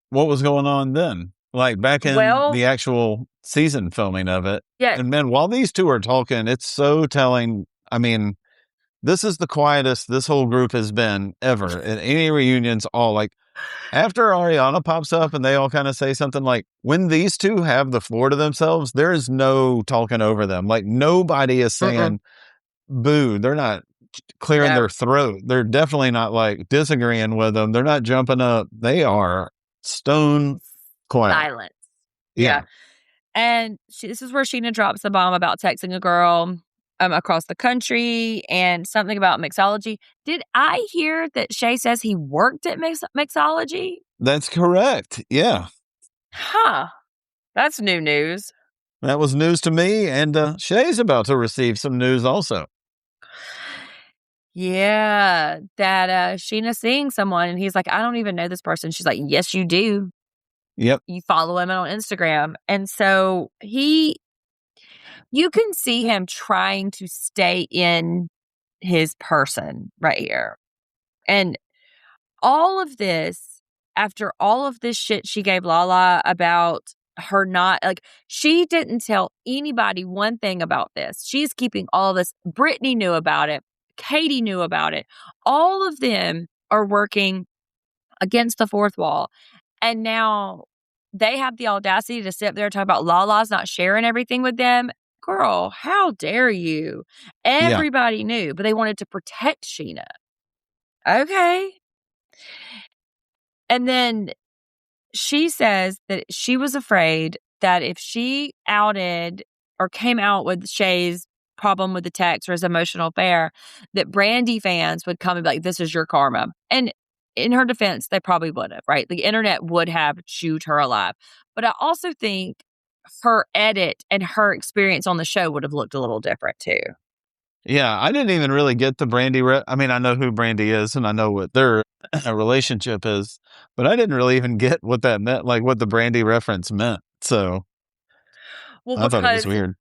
A: what was going on then? Like back in
B: well,
A: the actual season filming of it.
B: yeah,
A: And man, while these two are talking, it's so telling. I mean, this is the quietest this whole group has been ever at any reunions. All like after Ariana pops up and they all kind of say something like, when these two have the floor to themselves, there is no talking over them. Like nobody is saying boo. They're not clearing
B: no
A: their throat. They're definitely not like disagreeing with them. They're not jumping up. They are stone quiet.
B: silence.
A: Yeah.
B: And this is where Scheana drops the bomb about texting a girl across the country and something about mixology. Did I hear that Shay says he worked at mixology?
A: That's correct. Yeah.
B: Huh. That's new news.
A: That was news to me. And Shay's about to receive some news also.
B: Yeah, that Scheana's seeing someone and he's like, I don't even know this person. She's like, yes, you do.
A: Yep.
B: You follow him on Instagram. And so you can see him trying to stay in his person right here. And all of this, after all of this shit she gave Lala about her not, like, she didn't tell anybody one thing about this. She's keeping all this. Brittany knew about it. Katie knew about it. All of them are working against the fourth wall. And now they have the audacity to sit up there and talk about Lala's not sharing everything with them. Girl, how dare you?
A: Yeah.
B: Everybody knew, but they wanted to protect Scheana. Okay. And then she says that she was afraid that if she outed or came out with Shay's problem with the text or his emotional affair, that Brandy fans would come and be like, this is your karma. And in her defense, they probably would have, right? The internet would have chewed her alive. But I also think her edit and her experience on the show would have looked a little different too.
A: Yeah. I didn't even really get the Brandy. I mean, I know who Brandy is and I know what their relationship is, but I didn't really even get what that meant, like what the Brandy reference meant. So
B: Well,
A: I thought it was
B: because
A: weird.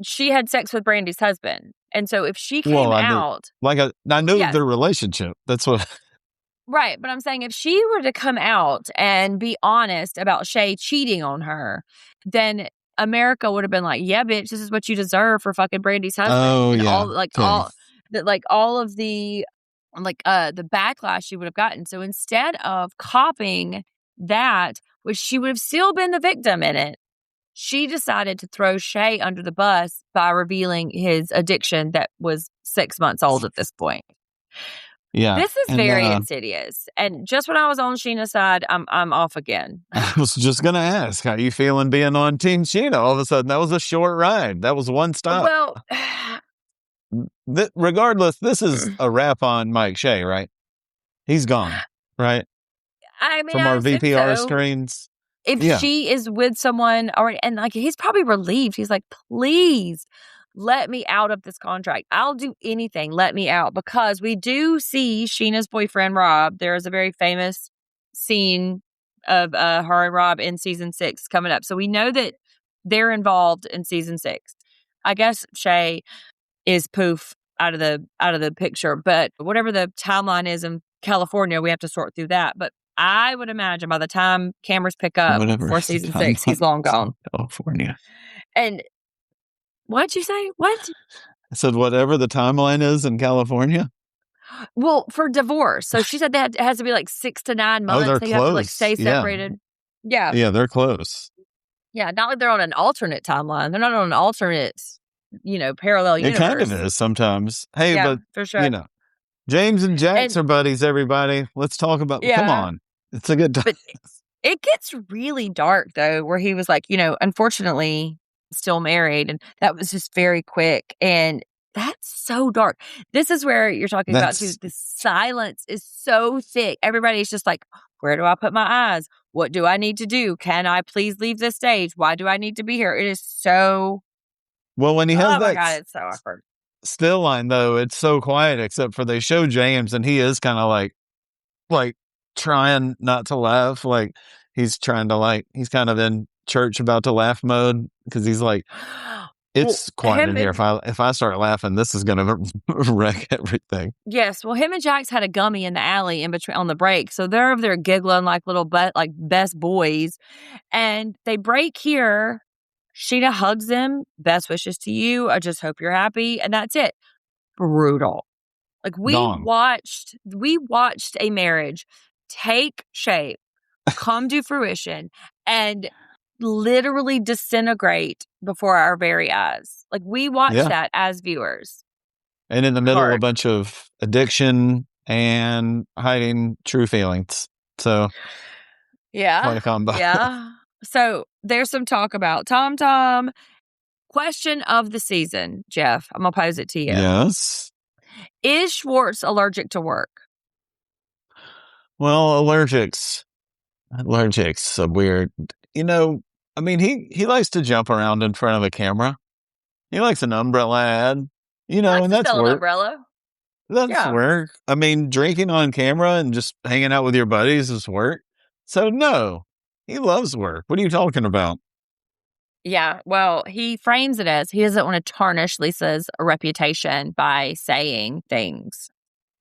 B: she had sex with Brandy's husband. And so if she came
A: Well, I knew,
B: out,
A: like, I knew
B: yes,
A: their relationship. That's what.
B: right. But I'm saying if she were to come out and be honest about Shay cheating on her, then America would have been like, yeah, bitch, this is what you deserve for fucking Brandy's husband.
A: Oh
B: And
A: yeah. Okay.
B: all of the backlash she would have gotten. So instead of copying that, which she would have still been the victim in it, she decided to throw Shay under the bus by revealing his addiction that was 6 months old at this point.
A: Yeah.
B: This is
A: And
B: very insidious. And just when I was on Scheana's side, I'm off again.
A: I was just gonna ask, how you feeling being on Team Scheana? All of a sudden, that was a short ride. That was one stop.
B: Well,
A: Regardless, this is a wrap on Mike Shea, right? He's gone, right?
B: I mean,
A: From
B: I
A: our
B: assume
A: VPR
B: so.
A: screens.
B: If
A: Yeah.
B: she is with someone already, and like he's probably relieved. He's like, please let me out of this contract. I'll do anything. Let me out. Because we do see Sheena's boyfriend, Rob. There is a very famous scene of her and Rob in season 6 coming up. So we know that they're involved in season 6. I guess Shay is poof out of the picture, but whatever the timeline is in California, we have to sort through that. But I would imagine by the time cameras pick up
A: Whatever
B: for
A: the
B: season 6, he's long gone.
A: California.
B: And what'd you say? What?
A: I said, whatever the timeline is in California.
B: Well, for divorce. So she said that it has to be like 6 to 9 months.
A: They're
B: They have to like
A: close.
B: stay separated. Yeah.
A: Yeah, they're close.
B: Yeah. Not like they're on an alternate timeline. They're not on an alternate, parallel universe.
A: It kind of is sometimes. Hey,
B: Yeah,
A: but
B: for sure.
A: James and Jax
B: And-
A: are buddies, everybody. Let's talk about, come on. It's a good time.
B: But it gets really dark though, where he was like, unfortunately still married. And that was just very quick. And that's so dark. This is where you're talking about too. The silence is so thick. Everybody's just like, where do I put my eyes? What do I need to do? Can I please leave this stage? Why do I need to be here? It is so.
A: Well, when he has
B: oh my God, it's so awkward.
A: Still line though, it's so quiet except for they show James and he is kind of like trying not to laugh. Like he's trying to he's kind of in church about to laugh mode because he's like, it's quiet in here. If I start laughing, this is going to wreck everything.
B: Yes. Well, him and Jax had a gummy in the alley in between on the break. So they're over there giggling like little best boys. And they break here. Scheana hugs him. Best wishes to you. I just hope you're happy. And that's it. Brutal. Like we watched a marriage take shape, come to fruition, and literally disintegrate before our very eyes. Like we watched that as viewers.
A: And in the middle, a bunch of addiction and hiding true feelings. So quite a combo.
B: Yeah. So there's some talk about Tom. Question of the season, Jeff. I'm gonna pose it to you.
A: Yes.
B: Is Schwartz allergic to work?
A: Well, allergics are weird. I mean, he likes to jump around in front of a camera. He likes an umbrella ad, and that's work.
B: Umbrella.
A: That's work. I mean, drinking on camera and just hanging out with your buddies is work. So no, he loves work. What are you talking about?
B: Yeah, well, he frames it as he doesn't want to tarnish Lisa's reputation by saying things.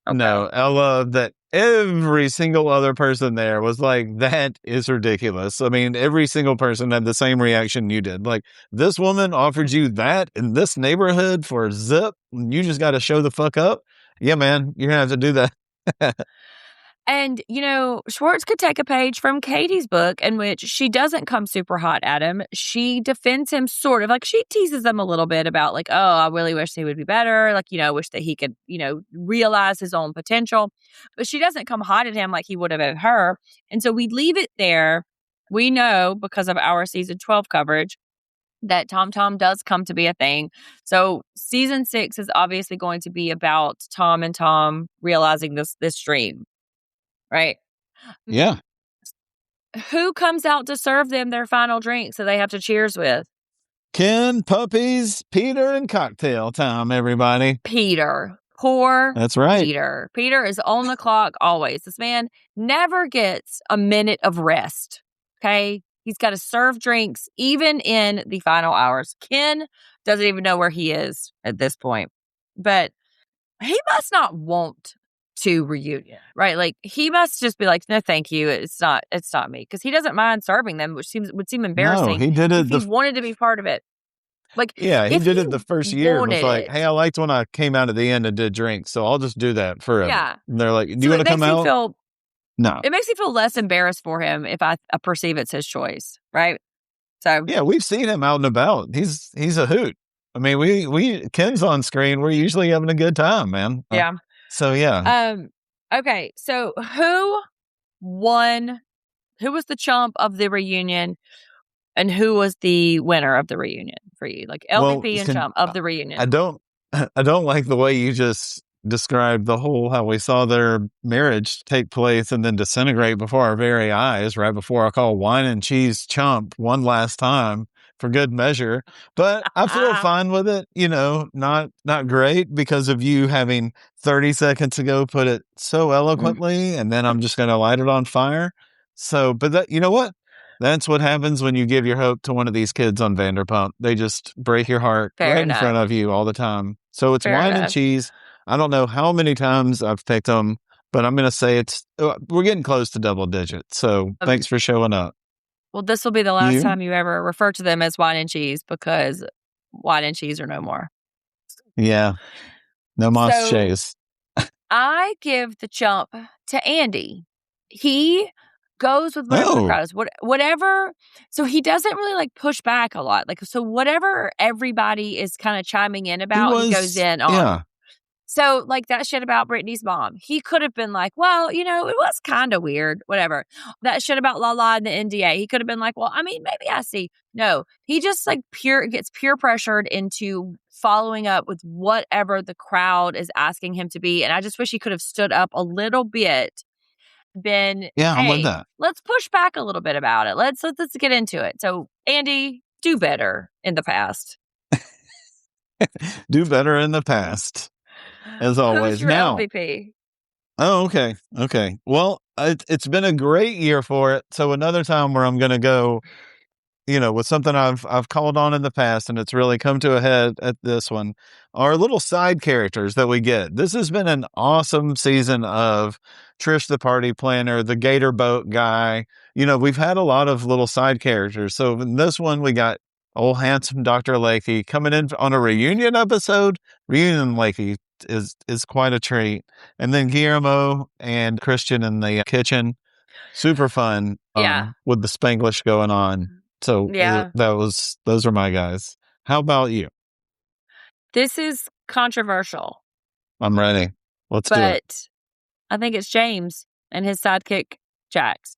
B: Okay.
A: No, I love that every single other person there was like, that is ridiculous. I mean, every single person had the same reaction you did. Like, this woman offered you that in this neighborhood for a zip, and you just got to show the fuck up. Yeah, man, you're going to have to do that.
B: And, Schwartz could take a page from Katie's book in which she doesn't come super hot at him. She defends him sort of like she teases him a little bit about like, oh, I really wish he would be better. Like, wish that he could, realize his own potential. But she doesn't come hot at him like he would have at her. And so we leave it there. We know because of our season 12 coverage that Tom does come to be a thing. So season 6 is obviously going to be about Tom and Tom realizing this dream. Right.
A: Yeah.
B: Who comes out to serve them their final drink so they have to cheers with?
A: Ken, puppies, Peter, and cocktail time, everybody.
B: Peter. Poor
A: That's right.
B: Peter. Peter is on the clock always. This man never gets a minute of rest. Okay. He's got to serve drinks even in the final hours. Ken doesn't even know where he is at this point. But he must not want to reunion, right? Like he must just be like, no, thank you. It's not me. Because he doesn't mind serving them, which would seem embarrassing.
A: No, he did it.
B: If he wanted to be part of it. Like,
A: yeah, he did it the first year. It was like, hey, I liked when I came out at the end and did drinks, so I'll just do that forever.
B: Yeah.
A: And they're like, do you want to come out? No.
B: It makes me feel less embarrassed for him if I perceive it's his choice, right? So
A: yeah, we've seen him out and about. He's a hoot. I mean, we Ken's on screen. We're usually having a good time, man.
B: Yeah.
A: So yeah.
B: Okay. So who won? Who was the chump of the reunion, and who was the winner of the reunion for you? Like LVP and chump of the reunion.
A: I don't like the way you just described the whole how we saw their marriage take place and then disintegrate before our very eyes. Right before I call wine and cheese chump one last time for good measure, but I feel fine with it. Not great because of you having 30 seconds ago put it so eloquently, and then I'm just going to light it on fire. So, but that, you know what? That's what happens when you give your hope to one of these kids on Vanderpump. They just break your heart
B: Fair
A: right in front
B: enough.
A: of you all the time. So it's
B: Fair
A: wine and
B: enough.
A: cheese. I don't know how many times I've picked them, but I'm going to say we're getting close to double digits. So thanks for showing up.
B: Well, this will be the last
A: You?
B: time you ever refer to them as wine and cheese because wine and cheese are no more.
A: Yeah. No mas
B: So
A: chaise.
B: I give the jump to Andy. He goes with whatever the
A: Oh,
B: crowd is. Whatever. So he doesn't really like push back a lot. Like, so whatever everybody is kind of chiming in
A: he
B: about, he goes
A: was,
B: in on.
A: yeah.
B: So, like that shit about Brittany's mom, he could have been like, well, it was kind of weird, whatever. That shit about Lala and the NDA, he could have been like, well, I mean, maybe I see. No, he just like gets peer pressured into following up with whatever the crowd is asking him to be. And I just wish he could have stood up a little bit, been,
A: Yeah, I'm with
B: hey,
A: that.
B: let's push back a little bit about it. Let's get into it. So, Andy, do better in the past.
A: Do better in the past, as
B: Who's
A: always.
B: your
A: Now,
B: LVP?
A: oh, okay. Okay. Well, it's been a great year for it. So another time where I'm going to go, with something I've called on in the past, and it's really come to a head at this one, are little side characters that we get. This has been an awesome season of Trish the Party Planner, the Gator Boat guy. We've had a lot of little side characters. So in this one, we got old handsome Dr. Lakey coming in on a reunion episode. Reunion Lakey is quite a treat. And then Guillermo and Christian in the kitchen. Super fun
B: Yeah.
A: with the Spanglish going on. So
B: Yeah.
A: those are my guys. How about you?
B: This is controversial,
A: I'm ready. Let's do it.
B: but I think it's James and his sidekick, Jax.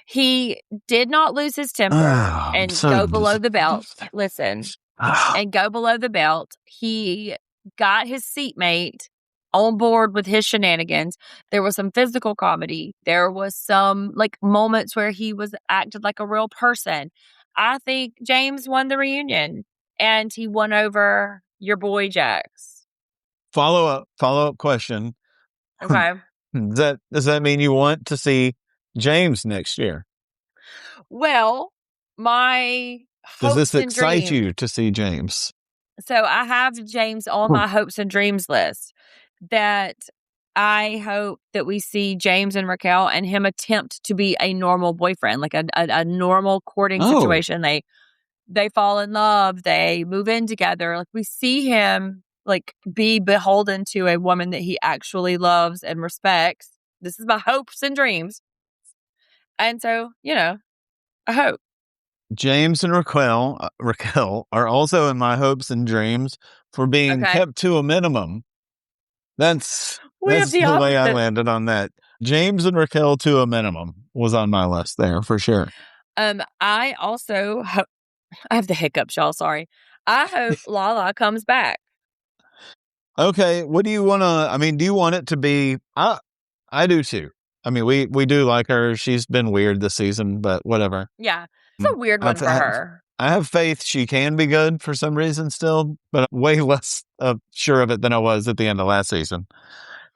B: He did not lose his temper
A: I'm
B: and
A: so
B: go below the belt. Listen, and go below the belt. He got his seatmate on board with his shenanigans. There was some physical comedy. There was some like moments where he was acted like a real person. I think James won the reunion and he won over your boy Jax.
A: follow up question.
B: Okay.
A: Does that mean you want to see James next year?
B: Well, my
A: Does this
B: hopes and
A: excite
B: dreams.
A: you to see James?
B: So I have James on my hopes and dreams list that I hope that we see James and Raquel and him attempt to be a normal boyfriend, like a normal courting
A: Oh,
B: situation. They fall in love, they move in together. Like we see him like be beholden to a woman that he actually loves and respects. This is my hopes and dreams. And so, I hope.
A: James and Raquel are also in my hopes and dreams for being
B: Okay.
A: kept to a minimum. That's
B: We have the
A: the way I
B: opposite.
A: landed on that. James and Raquel to a minimum was on my list there for sure.
B: I also hope I have the hiccups, y'all. Sorry. I hope Lala comes back.
A: Okay, what do you want to? I mean, do you want it to be? I do too. I mean, we do like her. She's been weird this season, but whatever.
B: Yeah. It's a weird one
A: I've,
B: for her.
A: I have faith she can be good for some reason still, but I'm way less sure of it than I was at the end of last season.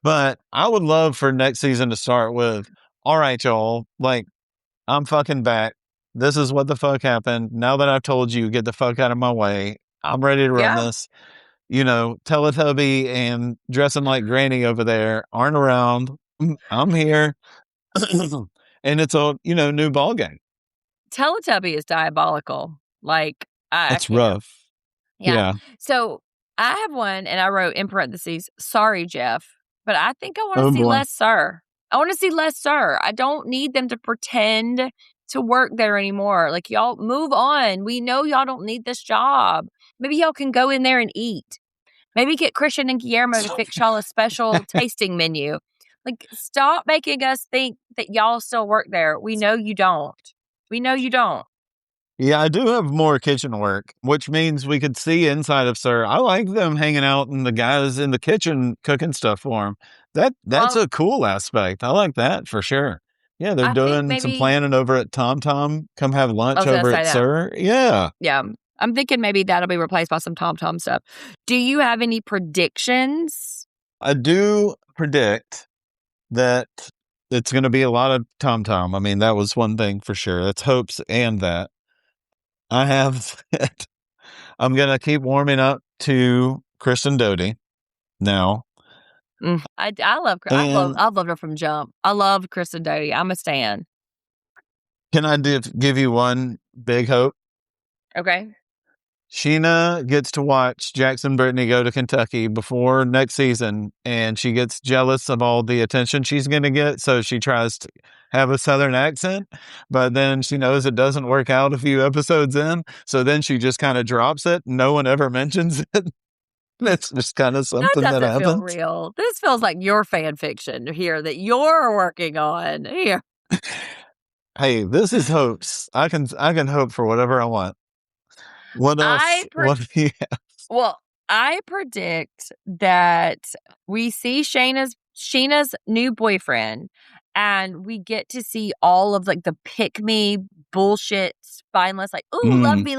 A: But I would love for next season to start with, all right, y'all, like, I'm fucking back. This is what the fuck happened. Now that I've told you, get the fuck out of my way. I'm ready to run
B: Yeah.
A: this. Teletubby and dressing like Granny over there aren't around. I'm here. And it's a, new ball game.
B: Teletubby is diabolical. Like, I
A: It's
B: can't.
A: rough.
B: Yeah.
A: Yeah.
B: So I have one and I wrote in parentheses, sorry, Jeff, but I think I want to
A: Oh
B: see
A: boy.
B: less sir. I want to see less sir. I don't need them to pretend to work there anymore. Like, y'all move on. We know y'all don't need this job. Maybe y'all can go in there and eat. Maybe get Christian and Guillermo to fix y'all a special tasting menu. Like, stop making us think that y'all still work there. We know you don't. We know you don't.
A: Yeah, I do have more kitchen work, which means we could see inside of Sir. I like them hanging out and the guys in the kitchen cooking stuff for them. That's a cool aspect. I like that for sure. Yeah, they're
B: I think
A: doing some
B: maybe
A: planning over at Tom Tom. Come have
B: I
A: lunch
B: was going to
A: over
B: say
A: at
B: that.
A: Sir. Yeah.
B: Yeah. I'm thinking maybe that'll be replaced by some Tom Tom stuff. Do you have any predictions?
A: I do predict that it's going to be a lot of Tom Tom. I mean, that was one thing for sure. That's hopes and that. I have I'm going to keep warming up to Kristen Doty now.
B: I love
A: And
B: I've loved her from jump. I love Kristen Doty. I'm a stan.
A: can I give you one big hope?
B: Okay.
A: Scheana gets to watch Jackson Brittany go to Kentucky before next season, and she gets jealous of all the attention she's going to get. So she tries to have a Southern accent, but then she knows it doesn't work out a few episodes in. So then she just kind of drops it. No one ever mentions it. It's just kind of
B: That
A: something that
B: doesn't feel
A: happens.
B: real. This feels like your fan fiction here that you're working on here.
A: Hey, this is hopes. I can hope for whatever I want. What else? What do you have?
B: Well, I predict that we see Sheena's new boyfriend, and we get to see all of like the pick me bullshit, spineless, like, ooh, love me,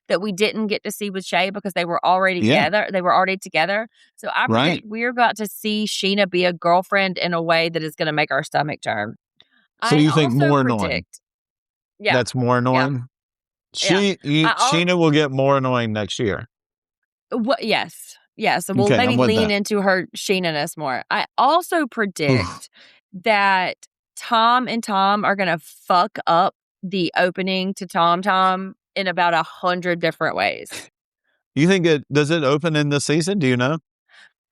B: that we didn't get to see with Shay because they were already
A: Yeah,
B: together. They were already together. So I
A: right.
B: predict we're about to see Sheena be a girlfriend in a way that is going to make our stomach turn.
A: So
B: I
A: you think
B: also
A: more annoying?
B: predict, yeah,
A: That's more
B: yeah,
A: annoying.
B: yeah.
A: Sheena will get more annoying next year.
B: Yes. Yes. And we'll
A: Okay, I'm
B: maybe
A: with
B: lean
A: that.
B: into her Sheenaness more. I also
A: Oof.
B: predict that Tom and Tom are going to fuck up the opening to Tom Tom in about 100 different ways.
A: You think does it open in this season? Do you know?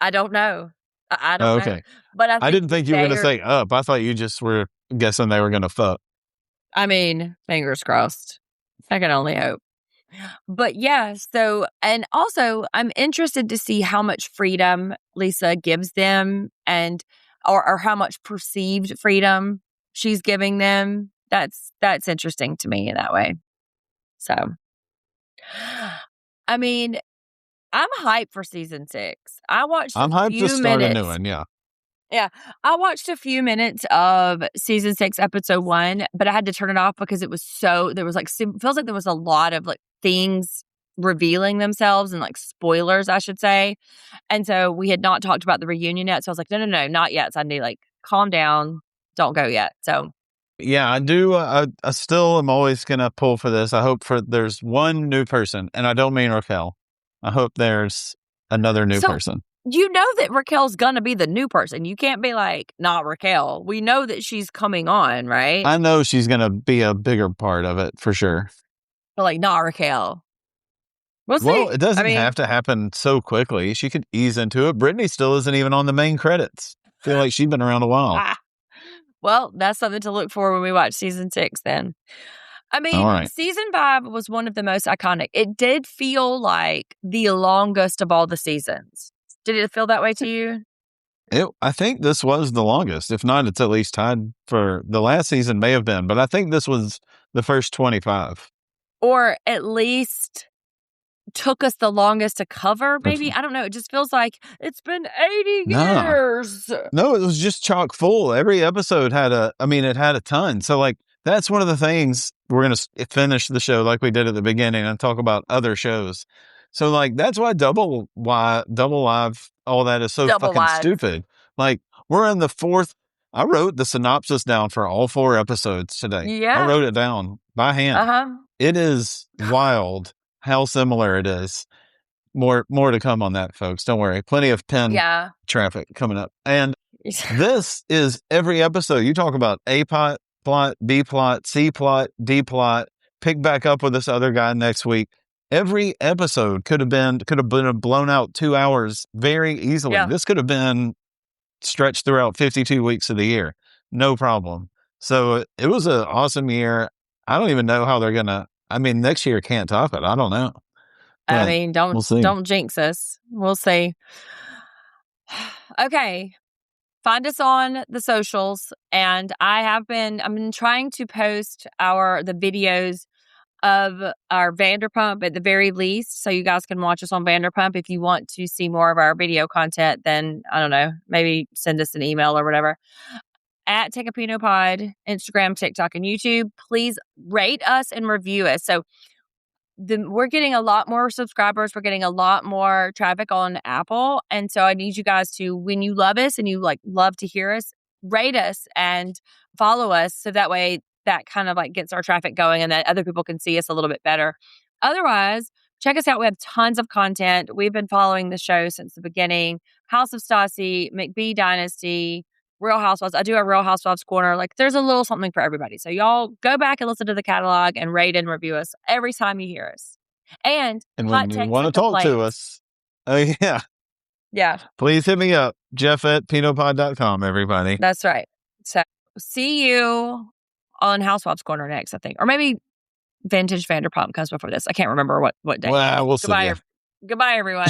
B: I don't know. I
A: Oh,
B: don't know.
A: okay.
B: But I
A: I
B: think
A: didn't think you were going to
B: they're,
A: say up. I thought you just were guessing they were going to fuck.
B: I mean, fingers crossed. I can only hope. But yeah, so, and also I'm interested to see how much freedom Lisa gives them or how much perceived freedom she's giving them. That's interesting to me in that way. So, I mean, I'm hyped for season 6. I watched a
A: I'm hyped to
B: few
A: start a new
B: minutes.
A: one. Yeah.
B: Yeah, I watched a few minutes of season 6, episode 1, but I had to turn it off because it was there was like, feels like there was a lot of like things revealing themselves and like spoilers, I should say. And so we had not talked about the reunion yet. So I was like, no, not yet. So I need like calm down, don't go yet. So
A: Yeah, I do. I still am always going to pull for this. I hope there's one new person, and I don't mean Raquel. I hope there's another new
B: so
A: person.
B: you know that Raquel's gonna be the new person. You can't be like, not Raquel. We know that she's coming on, right?
A: I know she's going to be a bigger part of it for sure.
B: But like, not Raquel. We'll
A: Well,
B: see.
A: it
B: I
A: doesn't
B: mean,
A: have to happen so quickly. She could ease into it. Brittany still isn't even on the main credits. Feel like she's been around a while.
B: ah, well, that's something to look for when we watch season 6 then. I
A: All
B: mean,
A: right.
B: season 5 was one of the most iconic. It did feel like the longest of all the seasons. Did it feel that way to you?
A: I think this was the longest. If not, it's at least tied for the last season may have been, but I think this was the first 25.
B: Or at least took us the longest to cover,
A: That's-
B: maybe? I don't know. It just feels like it's been 80
A: Nah.
B: years.
A: No, it was just chock full. Every episode it had a ton. So like that's one of the things we're going to finish the show like we did at the beginning and talk about other shows. So like that's why double live all that is so
B: Double
A: fucking
B: wide.
A: stupid. Like we're in the fourth. I wrote the synopsis down for all 4 episodes today. I
B: Yeah.
A: wrote it down by hand.
B: Uh-huh.
A: It is wild how similar it is. More to come on that, folks. Don't worry. Plenty of pen
B: Yeah.
A: traffic coming up. And this is every episode. You talk about A plot, B plot, C plot, D plot, pick back up with this other guy next week. Every episode could have been blown out 2 hours very easily.
B: Yeah.
A: This could have been stretched throughout 52 weeks of the year. No problem. So it was an awesome year. I don't even know how they're gonna next year can't top it. I don't know.
B: I
A: But
B: mean,
A: we'll see.
B: don't jinx us. We'll see. Okay. Find us on the socials, and I've been trying to post the videos of our Vanderpump at the very least, so you guys can watch us on Vanderpump. If you want to see more of our video content, then I don't know, maybe send us an email or whatever. At Take a Pino Pod, Instagram, TikTok, and YouTube. Please rate us and review us. So we're getting a lot more subscribers. We're getting a lot more traffic on Apple. And so I need you guys to, when you love us and you like love to hear us, rate us and follow us so that way that kind of like gets our traffic going and that other people can see us a little bit better. Otherwise, check us out. We have tons of content. We've been following the show since the beginning. House of Stassi, McBee Dynasty, Real Housewives. I do a Real Housewives corner. Like there's a little something for everybody. So y'all go back and listen to the catalog and rate and review us every time you hear us. And
A: when
B: hot
A: you
B: takes
A: want to
B: and
A: talk to
B: complaints.
A: us, oh yeah,
B: Yeah,
A: please hit me up, jeff@pinopod.com, everybody.
B: that's right. So see you on Housewives corner next, I think. Or maybe Vintage Vanderpump comes before this. I can't remember what day.
A: Well, we'll see.
B: Goodbye, everyone.